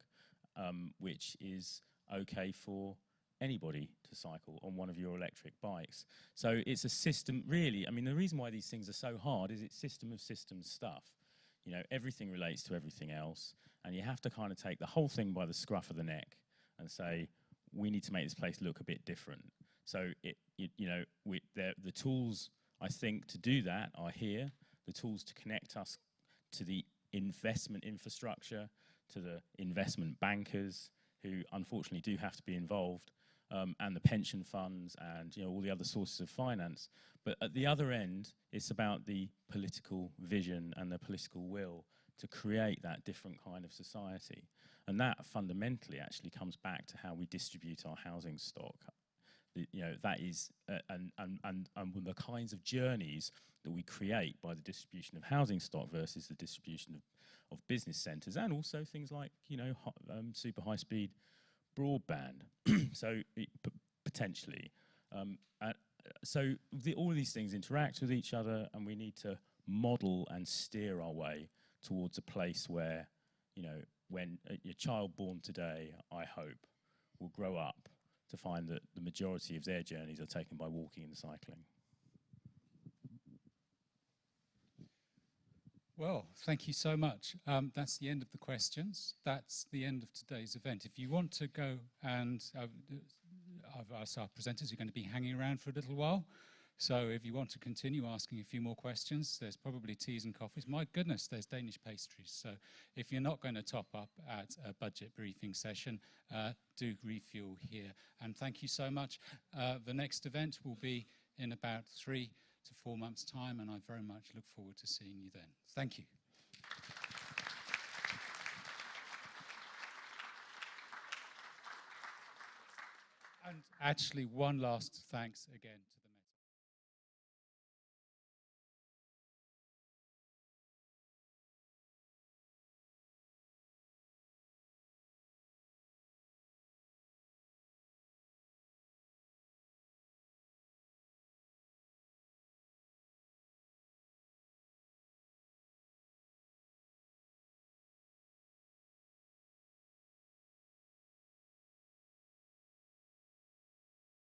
which is okay for anybody to cycle on one of your electric bikes. So it's a system, really. I mean, the reason why these things are so hard is it's system of systems stuff. You know, everything relates to everything else, and you have to kind of take the whole thing by the scruff of the neck and say, we need to make this place look a bit different. So the tools, I think, to do that are here. The tools to connect us to the investment infrastructure, to the investment bankers who unfortunately do have to be involved, and the pension funds and all the other sources of finance. But at the other end, it's about the political vision and the political will to create that different kind of society. And that fundamentally actually comes back to how we distribute our housing stock. That is, and the kinds of journeys that we create by the distribution of housing stock versus the distribution of business centres, and also things like, super high-speed broadband. So potentially, all of these things interact with each other, and we need to model and steer our way towards a place where, when a child born today, I hope, will grow up to find that the majority of their journeys are taken by walking and cycling. Well, thank you so much. That's the end of the questions. That's the end of today's event. If you want to go and I've asked our presenters, you're going to be hanging around for a little while. So if you want to continue asking a few more questions, there's probably teas and coffees. My goodness, there's Danish pastries. So if you're not going to top up at a budget briefing session, do refuel here. And thank you so much. The next event will be in about 3 to 4 months' time, and I very much look forward to seeing you then. Thank you. And actually, one last thanks again to